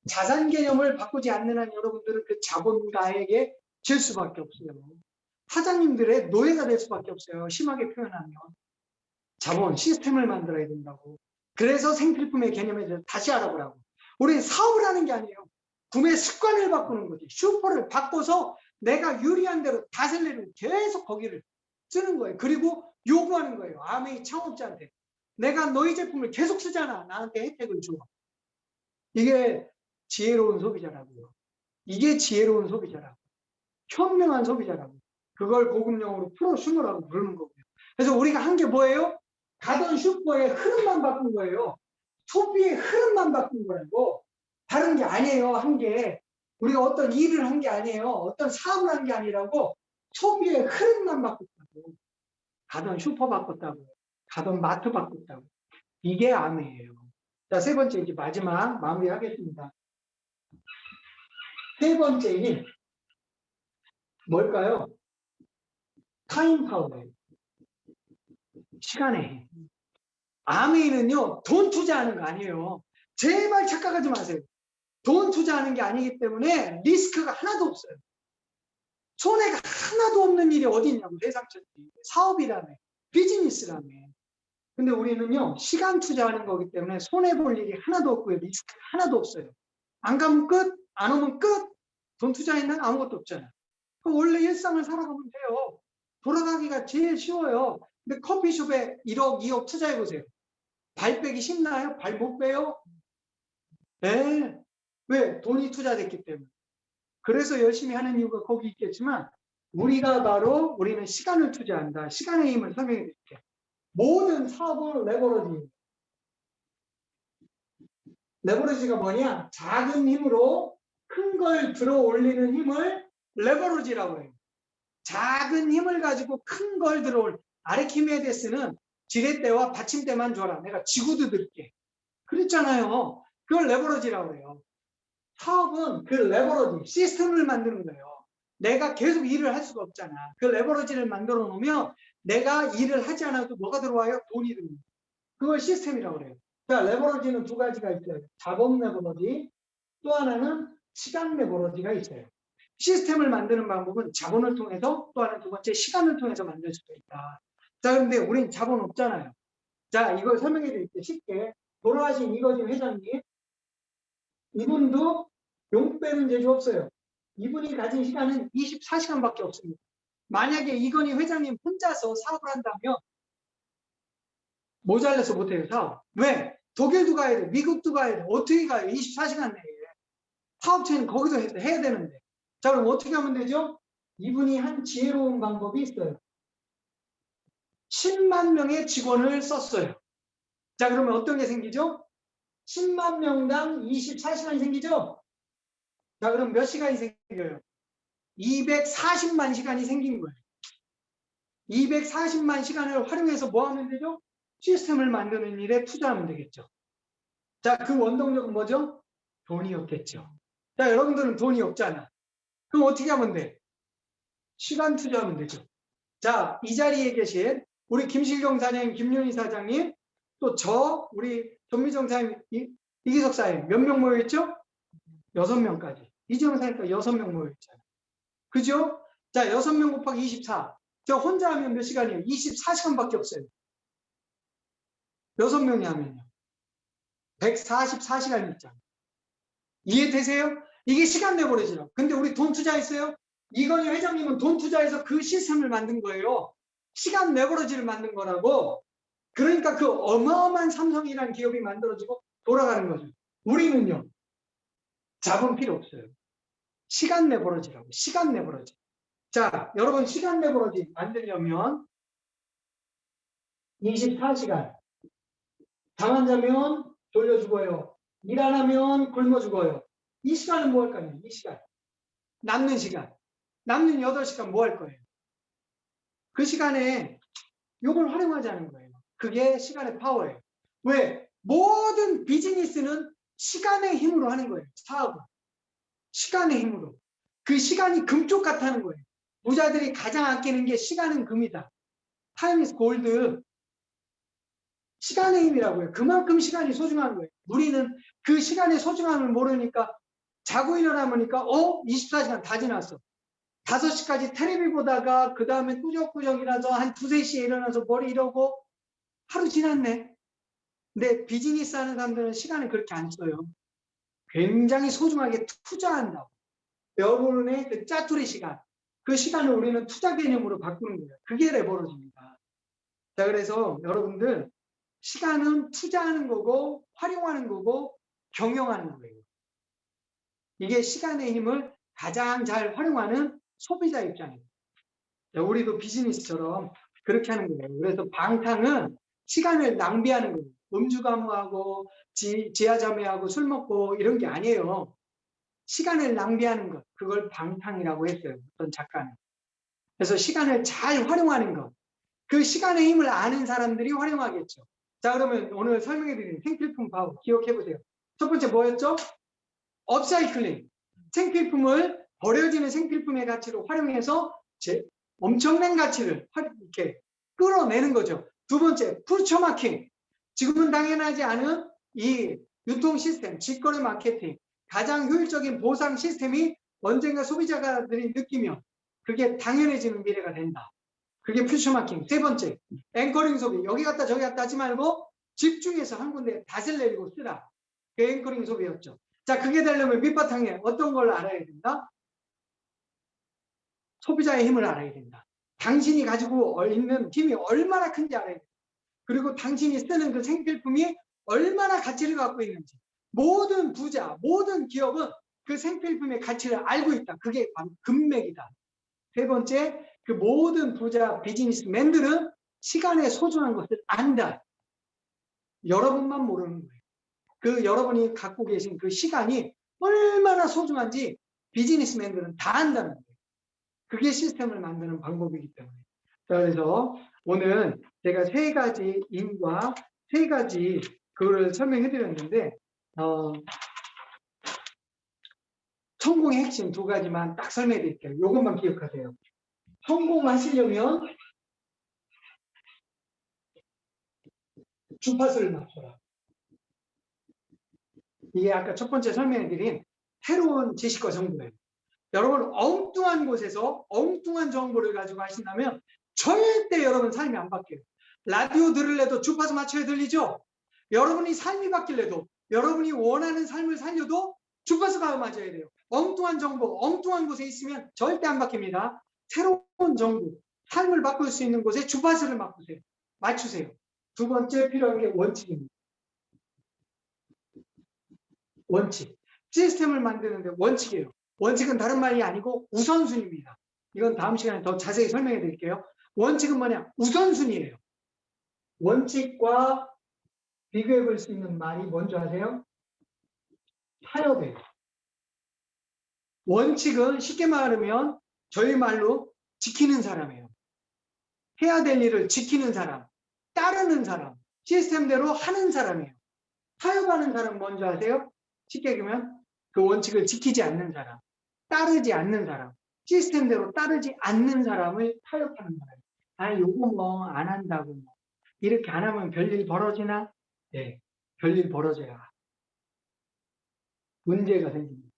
자산 개념을 바꾸지 않는 한 여러분들은 그 자본가에게 질 수밖에 없어요. 사장님들의 노예가 될 수밖에 없어요. 심하게 표현하면. 자본, 시스템을 만들어야 된다고. 그래서 생필품의 개념에 대해서 다시 알아보라고. 우리는 사업을 하는 게 아니에요. 구매 습관을 바꾸는 거지. 슈퍼를 바꿔서 내가 유리한 대로 다셀리를 계속 거기를 쓰는 거예요. 그리고 요구하는 거예요. 아메이 창업자한테. 내가 너희 제품을 계속 쓰잖아. 나한테 혜택을 줘. 이게 지혜로운 소비자라고요. 이게 지혜로운 소비자라고. 현명한 소비자라고. 그걸 고급용어로 프로슈머라고 부르는 거고요. 그래서 우리가 한 게 뭐예요? 가던 슈퍼의 흐름만 바꾼 거예요. 소비의 흐름만 바꾼 거라고. 다른 게 아니에요. 한 게. 우리가 어떤 일을 한 게 아니에요. 어떤 사업을 한 게 아니라고. 소비의 흐름만 바꿨다고. 가던 슈퍼 바꿨다고. 가던 마트 바꿨다고. 이게 암이에요. 자, 세 번째 이제 마지막 마무리하겠습니다. 세 번째 힘. 뭘까요? 타임 파워예요. 시간의 힘. 아메이는요, 돈 투자하는 거 아니에요. 제발 착각하지 마세요. 돈 투자하는 게 아니기 때문에 리스크가 하나도 없어요. 손해가 하나도 없는 일이 어디 있냐고, 세상천지. 사업이라며, 비즈니스라며. 근데 우리는요, 시간 투자하는 거기 때문에 손해볼 일이 하나도 없고요, 리스크가 하나도 없어요. 안 가면 끝, 안 오면 끝. 돈 투자했나? 아무것도 없잖아. 그럼 원래 일상을 살아가면 돼요. 돌아가기가 제일 쉬워요. 근데 커피숍에 1억, 2억 투자해보세요. 발 빼기 쉽나요? 발 못 빼요? 네. 왜? 돈이 투자됐기 때문에. 그래서 열심히 하는 이유가 거기 있겠지만 우리는 시간을 투자한다. 시간의 힘을 설명해 드릴게요. 모든 사업은 레버러지. 레버러지가 뭐냐? 작은 힘으로 큰 걸 들어 올리는 힘을 레버러지라고 해요. 작은 힘을 가지고 큰 걸 들어 올. 아르키메데스는 지렛대와 받침대만 줘라. 내가 지구도 들게. 그랬잖아요. 그걸 레버러지라고 해요. 사업은 그 레버러지, 시스템을 만드는 거예요. 내가 계속 일을 할 수가 없잖아. 그 레버러지를 만들어 놓으면 내가 일을 하지 않아도 뭐가 들어와요? 돈이 들어와요. 그걸 시스템이라고 그래요. 자, 레버러지는 두 가지가 있어요. 자본 레버러지, 또 하나는 시간 레버러지가 있어요. 시스템을 만드는 방법은 자본을 통해서, 또 하나 두 번째 시간을 통해서 만들 수가 있다. 자, 그런데 우린 자본 없잖아요. 자, 이걸 설명해 드릴게요. 쉽게. 돌아가신 이거진 회장님, 이분도 용 빼는 재주 없어요. 이분이 가진 시간은 24시간밖에 없습니다. 만약에 이건희 회장님 혼자서 사업을 한다면 모자라서 못해요, 사업. 왜? 독일도 가야 돼, 미국도 가야 돼. 어떻게 가요? 24시간 내에. 사업체는 거기서 해야 되는데. 자, 그럼 어떻게 하면 되죠? 이분이 한 지혜로운 방법이 있어요. 10만 명의 직원을 썼어요. 자, 그러면 어떤 게 생기죠? 10만 명당 24시간이 생기죠? 자, 그럼 몇 시간이 생겨요? 240만 시간이 생긴 거예요. 240만 시간을 활용해서 뭐 하면 되죠? 시스템을 만드는 일에 투자하면 되겠죠. 자, 그 원동력은 뭐죠? 돈이었겠죠. 자, 여러분들은 돈이 없잖아. 그럼 어떻게 하면 돼? 시간 투자하면 되죠. 자, 이 자리에 계신 우리 김실경 사장님, 김윤희 사장님, 또 우리 전미정 사장님, 이기석 사장님 몇 명 모여있죠? 6명까지. 이재용 사장님까지 6명 모여있잖아요. 그죠? 자, 6명 곱하기 24. 저 혼자 하면 몇 시간이에요? 24시간밖에 없어요. 6명이 하면요. 144시간이 있잖아요. 이해되세요? 이게 시간 내버려지라고. 근데 우리 돈 투자했어요? 이건희 회장님은 돈 투자해서 그 시스템을 만든 거예요. 시간 내버려지를 만든 거라고. 그러니까 그 어마어마한 삼성이라는 기업이 만들어지고 돌아가는 거죠. 우리는요. 자본 필요 없어요. 시간 내버려지라고. 시간 내버려지. 자, 여러분 시간 내버려지 만들려면 24시간. 잠 안 자면 졸려 죽어요. 일 안 하면 굶어 죽어요. 이 시간은 뭐 할 거예요? 이 시간. 남는 시간. 남는 8시간 뭐 할 거예요? 그 시간에 이걸 활용하자는 거예요. 그게 시간의 파워예요. 왜? 모든 비즈니스는 시간의 힘으로 하는 거예요. 사업은. 시간의 힘으로. 그 시간이 금쪽 같다는 거예요. 부자들이 가장 아끼는 게 시간은 금이다. 타임 이즈 골드. 시간의 힘이라고요. 그만큼 시간이 소중한 거예요. 우리는 그 시간의 소중함을 모르니까 자고 일어나보니까 24시간 다 지났어. 5시까지 텔레비 보다가 그 다음에 꾸적꾸적 일어나서 한 2, 3시에 일어나서 머리 이러고 하루 지났네. 근데 비즈니스 하는 사람들은 시간을 그렇게 안 써요. 굉장히 소중하게 투자한다고. 여러분의 그 짜투리 시간, 그 시간을 우리는 투자 개념으로 바꾸는 거예요. 그게 레버러지입니다. 자, 그래서 여러분들 시간은 투자하는 거고 활용하는 거고 경영하는 거예요. 이게 시간의 힘을 가장 잘 활용하는 소비자 입장이에요. 우리도 비즈니스처럼 그렇게 하는 거예요. 그래서 방탕은 시간을 낭비하는 거예요. 음주 가무하고 지하자매하고 술 먹고 이런 게 아니에요. 시간을 낭비하는 것, 그걸 방탕이라고 했어요. 어떤 작가는. 그래서 시간을 잘 활용하는 것, 그 시간의 힘을 아는 사람들이 활용하겠죠. 자, 그러면 오늘 설명해드린 생필품 파워 기억해보세요. 첫 번째 뭐였죠? 업사이클링. 생필품을 버려지는 생필품의 가치로 활용해서 엄청난 가치를 이렇게 끌어내는 거죠. 두 번째, 퓨처 마킹. 지금은 당연하지 않은 이 유통 시스템, 직거래 마케팅, 가장 효율적인 보상 시스템이 언젠가 소비자들이 느끼면 그게 당연해지는 미래가 된다. 그게 퓨처 마킹. 세 번째, 앵커링 소비. 여기 갔다 저기 갔다 하지 말고 집중해서 한 군데 닷을 내리고 쓰라. 그게 앵커링 소비였죠. 자, 그게 되려면 밑바탕에 어떤 걸 알아야 된다? 소비자의 힘을 알아야 된다. 당신이 가지고 있는 힘이 얼마나 큰지 알아야 된다. 그리고 당신이 쓰는 그 생필품이 얼마나 가치를 갖고 있는지. 모든 부자, 모든 기업은 그 생필품의 가치를 알고 있다. 그게 금맥이다. 세 번째, 그 모든 부자 비즈니스맨들은 시간의 소중한 것을 안다. 여러분만 모르는 거예요. 그 여러분이 갖고 계신 그 시간이 얼마나 소중한지 비즈니스맨들은 다 안다는 거예요. 그게 시스템을 만드는 방법이기 때문에. 자, 그래서 오늘 제가 3가지 인과 3가지 그거를 설명해 드렸는데 성공의 핵심 2가지만 딱 설명해 드릴게요. 이것만 기억하세요. 성공하시려면 주파수를 맞춰라. 이게 아까 첫 번째 설명해 드린 새로운 지식과 정보예요. 여러분 엉뚱한 곳에서 엉뚱한 정보를 가지고 하신다면 절대 여러분 삶이 안 바뀌어요. 라디오 들을래도 주파수 맞춰야 들리죠? 여러분이 삶이 바뀔래도 여러분이 원하는 삶을 살려도 주파수가 맞아야 돼요. 엉뚱한 정보, 엉뚱한 곳에 있으면 절대 안 바뀝니다. 새로운 정보, 삶을 바꿀 수 있는 곳에 주파수를 맞추세요. 두 번째 필요한 게 원칙입니다. 원칙. 시스템을 만드는데 원칙이에요. 원칙은 다른 말이 아니고 우선순위입니다. 이건 다음 시간에 더 자세히 설명해 드릴게요. 원칙은 뭐냐? 우선순위예요. 원칙과 비교해 볼 수 있는 말이 뭔지 아세요? 타협이에요. 원칙은 쉽게 말하면 저희 말로 지키는 사람이에요. 해야 될 일을 지키는 사람, 따르는 사람, 시스템대로 하는 사람이에요. 타협하는 사람 뭔지 아세요? 쉽게 얘기하면 그 원칙을 지키지 않는 사람, 따르지 않는 사람, 시스템대로 따르지 않는 사람을 타협하는 사람. 아, 요거 뭐 안 한다고 뭐. 이렇게 안 하면 별일 벌어지나? 네, 별일 벌어져야 문제가 생깁니다.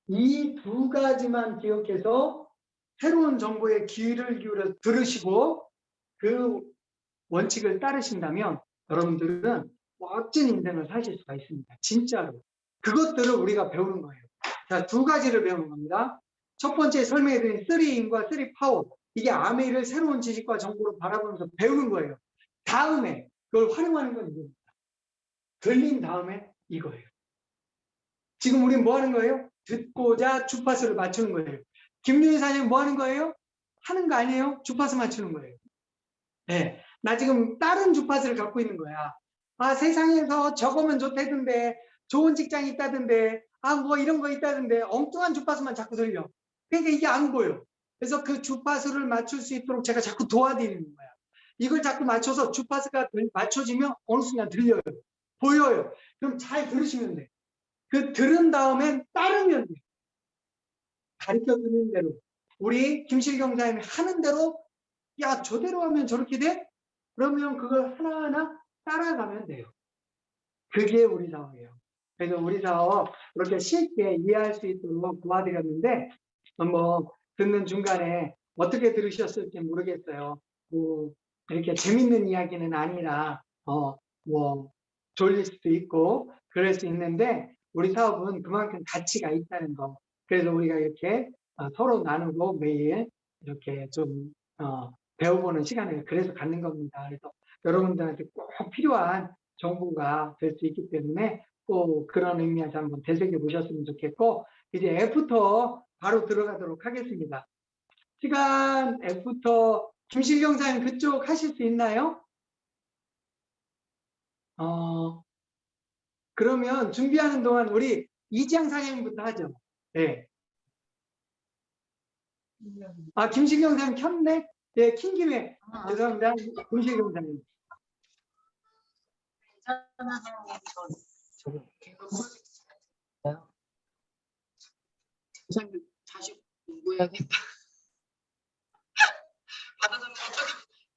이 2가지만 기억해서 새로운 정보에 귀를 기울여 들으시고 그 원칙을 따르신다면 여러분들은 멋진 인생을 사실 수가 있습니다. 진짜로. 그것들을 우리가 배우는 거예요. 자, 2가지를 배우는 겁니다. 첫 번째 설명해드린 3인과 3파워. 이게 아메이를 새로운 지식과 정보로 바라보면서 배우는 거예요. 다음에 그걸 활용하는 건 이겁니다. 들린 다음에 이거예요. 지금 우리는 뭐 하는 거예요? 듣고자 주파수를 맞추는 거예요. 김윤희 사장님 뭐 하는 거예요? 하는 거 아니에요? 주파수 맞추는 거예요. 네. 나 지금 다른 주파수를 갖고 있는 거야. 아, 세상에서 저거면 좋다던데, 좋은 직장이 있다던데, 아, 뭐 이런 거 있다던데, 엉뚱한 주파수만 자꾸 들려. 그러니까 이게 안 보여. 그래서 그 주파수를 맞출 수 있도록 제가 자꾸 도와드리는 거야. 이걸 자꾸 맞춰서 주파수가 맞춰지면 어느 순간 들려요. 보여요. 그럼 잘 들으시면 돼. 그 들은 다음엔 따르면 돼. 가르쳐 주는 대로. 우리 김실경 사님이 하는 대로, 야, 저대로 하면 저렇게 돼? 그러면 그걸 하나하나 따라가면 돼요. 그게 우리 사업이에요. 그래서 우리 사업 이렇게 쉽게 이해할 수 있도록 도와드렸는데 뭐 듣는 중간에 어떻게 들으셨을지 모르겠어요. 뭐 이렇게 재밌는 이야기는 아니라 뭐 졸릴 수도 있고 그럴 수 있는데 우리 사업은 그만큼 가치가 있다는 거. 그래서 우리가 이렇게 서로 나누고 매일 이렇게 좀 배워보는 시간을 그래서 갖는 겁니다. 그래서 여러분들한테 꼭 필요한 정보가 될 수 있기 때문에 꼭 그런 의미에서 한번 되새겨 보셨으면 좋겠고 이제 F부터 바로 들어가도록 하겠습니다. 시간 F부터 김실경 사님 그쪽 하실 수 있나요? 그러면 준비하는 동안 우리 이지양 사장님부터 하죠. 네. 김실경 사님 켰네? 네, 킨 김에 죄송합니다. 김실경 사님. 선생님 다시 공부해야겠다. 받아주는 거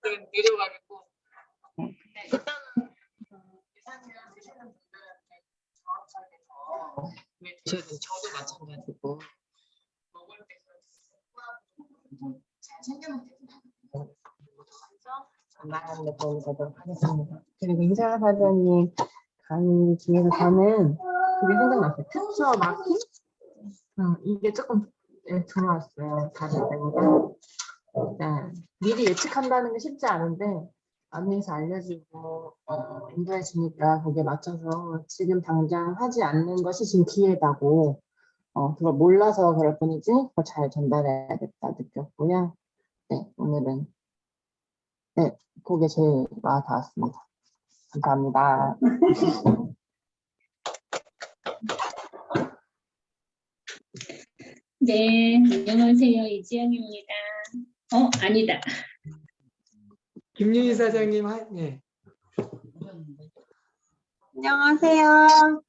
조금 느려가지고. 근데 일단은 유산균 드시는 분들한테 정확하게 드셔야 돼요. 저도 마찬가지고 먹을 때 잘 챙겨놓게 돼요. 전달하는 데 도움이 되도록 하겠습니다. 그리고 이사 사장님 강의 중에서 저는 그게 생각났어요. 퓨처 마킹? 이게 조금 들어왔어요. 다른 데보다. 미리 예측한다는 게 쉽지 않은데 안에서 알려주고 인도해 주니까 거기에 맞춰서 지금 당장 하지 않는 것이 지금 기회다고 그걸 몰라서 그럴 뿐이지 그걸 잘 전달해야겠다 느꼈고요. 네, 오늘은 그게 제일 와 닿았습니다. 감사합니다. 네, 안녕하세요. 이지영입니다. 아니다. 김윤희 사장님, 네. 안녕하세요.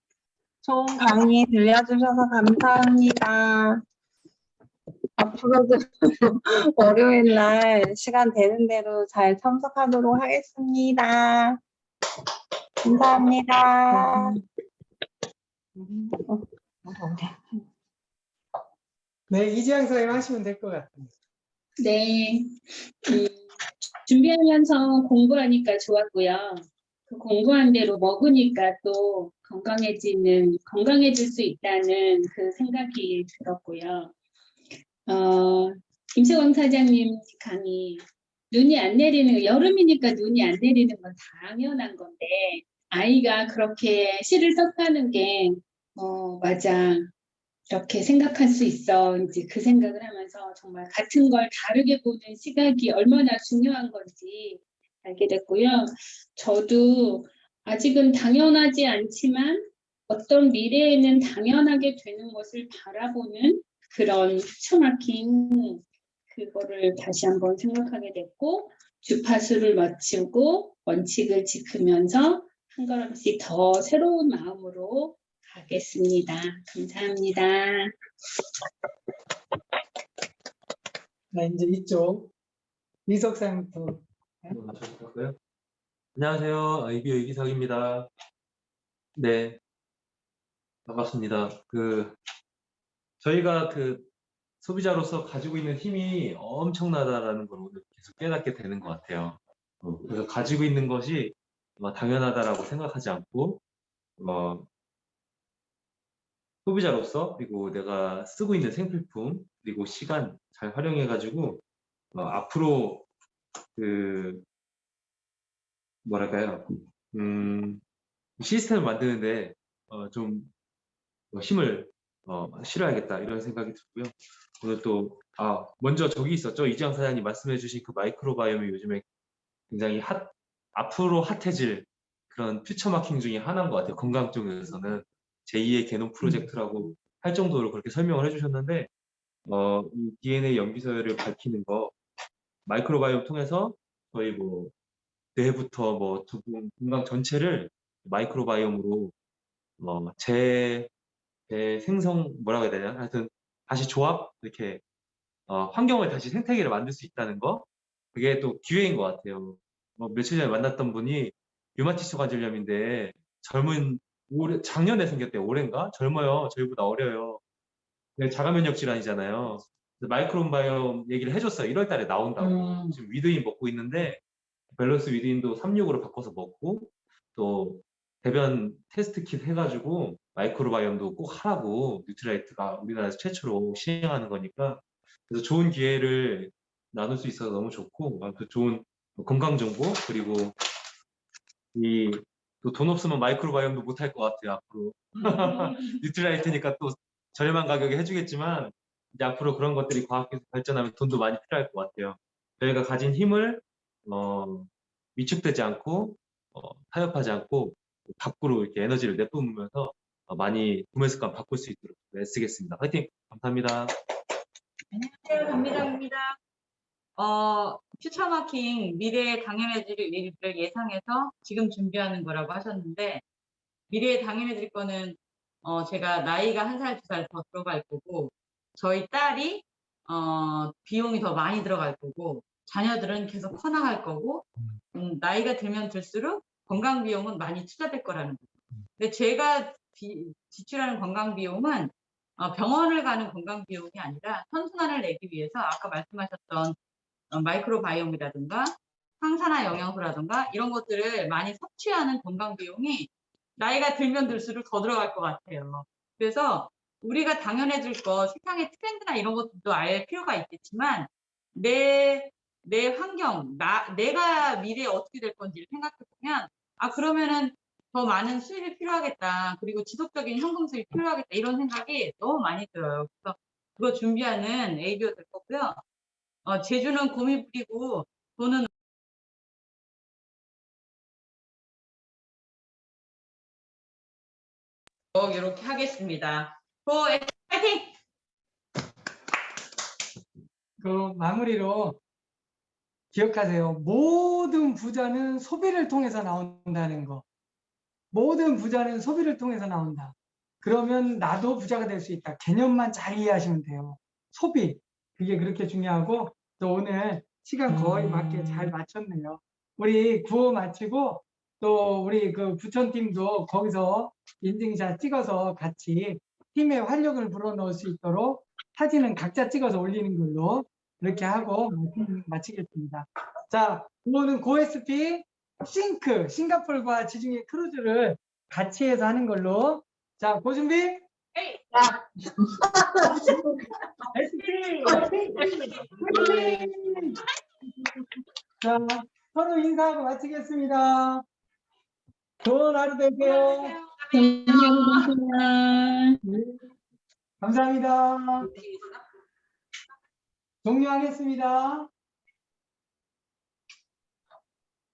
좋은 강의 들려주셔서 감사합니다. 앞으로도 월요일 날 시간 되는 대로 잘 참석하도록 하겠습니다. 감사합니다. 네, 이지양 사장님 하시면 될 것 같아요. 네, 준비하면서 공부하니까 좋았고요. 그 공부한 대로 먹으니까 또 건강해질 수 있다는 그 생각이 들었고요. 김세광 사장님 강의, 눈이 안 내리는, 여름이니까 눈이 안 내리는 건 당연한 건데, 아이가 그렇게 시를 썼다는 게, 맞아. 이렇게 생각할 수 있어. 이제 그 생각을 하면서 정말 같은 걸 다르게 보는 시각이 얼마나 중요한 건지 알게 됐고요. 저도 아직은 당연하지 않지만 어떤 미래에는 당연하게 되는 것을 바라보는 그런 퓨처마킹 그거를 다시 한번 생각하게 됐고 주파수를 맞추고 원칙을 지키면서 한 걸음씩 더 새로운 마음으로 가겠습니다. 감사합니다. 네, 이제 이쪽 이석사님부터. 안녕하세요. 이비오 이기석입니다. 네, 반갑습니다. 저희가 소비자로서 가지고 있는 힘이 엄청나다라는 걸 오늘 계속 깨닫게 되는 것 같아요. 그래서 가지고 있는 것이 당연하다라고 생각하지 않고 소비자로서 그리고 내가 쓰고 있는 생필품 그리고 시간 잘 활용해가지고 앞으로 뭐랄까요? 시스템을 만드는데 좀 힘을 실어야겠다 이런 생각이 들고요. 오늘 또 먼저 저기 있었죠. 이지영 사장님 말씀해주신 그 마이크로바이옴이 요즘에 굉장히 앞으로 핫해질 그런 퓨처 마킹 중에 하나인 것 같아요. 건강 쪽에서는 제2의 게놈 프로젝트라고 할 정도로 그렇게 설명을 해주셨는데 이 DNA 염기서열을 밝히는 거 마이크로바이옴 통해서 저희 뇌부터 건강 전체를 마이크로바이옴으로 재생성 뭐라고 해야 되냐 하여튼 다시 조합 이렇게 환경을 다시 생태계를 만들 수 있다는 거 그게 또 기회인 것 같아요. 며칠 전에 만났던 분이 류마티스 관절염인데 작년에 생겼대요. 올해인가? 젊어요. 저희보다 어려요. 자가 면역 질환이잖아요. 그래서 마이크로바이옴 얘기를 해줬어요. 1월 달에 나온다고. 지금 위드인 먹고 있는데 밸런스 위드인도 36으로 바꿔서 먹고 또 대변 테스트 킷 해가지고 마이크로바이옴도 꼭 하라고 뉴트라이트가 우리나라에서 최초로 시행하는 거니까 그래서 좋은 기회를 나눌 수 있어서 너무 좋고 또 좋은 건강 정보 그리고 또 돈 없으면 마이크로바이옴도 못할 것 같아요 앞으로. 뉴트라이트니까 또 저렴한 가격에 해주겠지만 이제 앞으로 그런 것들이 과학기술 발전하면 돈도 많이 필요할 것 같아요. 저희가 가진 힘을 위축되지 않고 타협하지 않고 밖으로 이렇게 에너지를 내뿜으면서 많이 구매 습관 바꿀 수 있도록 애쓰겠습니다. 화이팅! 감사합니다. 안녕하세요. 감미정입니다. 퓨처 마킹 미래에 당연해질 일을 예상해서 지금 준비하는 거라고 하셨는데 미래에 당연해질 거는 제가 나이가 1살, 2살 더 들어갈 거고 저희 딸이 비용이 더 많이 들어갈 거고 자녀들은 계속 커나갈 거고 나이가 들면 들수록 건강 비용은 많이 투자될 거라는 거죠. 근데 제가 지출하는 건강 비용은 병원을 가는 건강 비용이 아니라 선순환을 내기 위해서 아까 말씀하셨던 마이크로바이옴이라든가 항산화 영양소라든가 이런 것들을 많이 섭취하는 건강 비용이 나이가 들면 들수록 더 들어갈 것 같아요. 그래서 우리가 당연해질 거 세상의 트렌드나 이런 것들도 알 필요가 있겠지만 내 환경, 내가 미래에 어떻게 될 건지를 생각해 보면 그러면은 더 많은 수입이 필요하겠다. 그리고 지속적인 현금 수입이 필요하겠다. 이런 생각이 너무 많이 들어요. 그래서 그거 준비하는 ABO 될 거고요. 제주는 곰이 부리고 돈은 이렇게 하겠습니다. 파이팅! 그 마무리로 기억하세요. 모든 부자는 소비를 통해서 나온다는 거. 모든 부자는 소비를 통해서 나온다. 그러면 나도 부자가 될 수 있다. 개념만 잘 이해하시면 돼요. 소비. 그게 그렇게 중요하고 또 오늘 시간 거의 맞게 잘 맞췄네요. 우리 구호 마치고 또 우리 그 부천팀도 거기서 인증샷 찍어서 같이 팀의 활력을 불어넣을 수 있도록 사진은 각자 찍어서 올리는 걸로 이렇게 하고 마치겠습니다. 자, 구호는 고SP 싱크, 싱가포르와 지중해 크루즈를 같이 해서 하는 걸로. 자, 고준비? 자, 서로 인사하고 마치겠습니다. 좋은 하루 되세요. 감사합니다. 종료하겠습니다.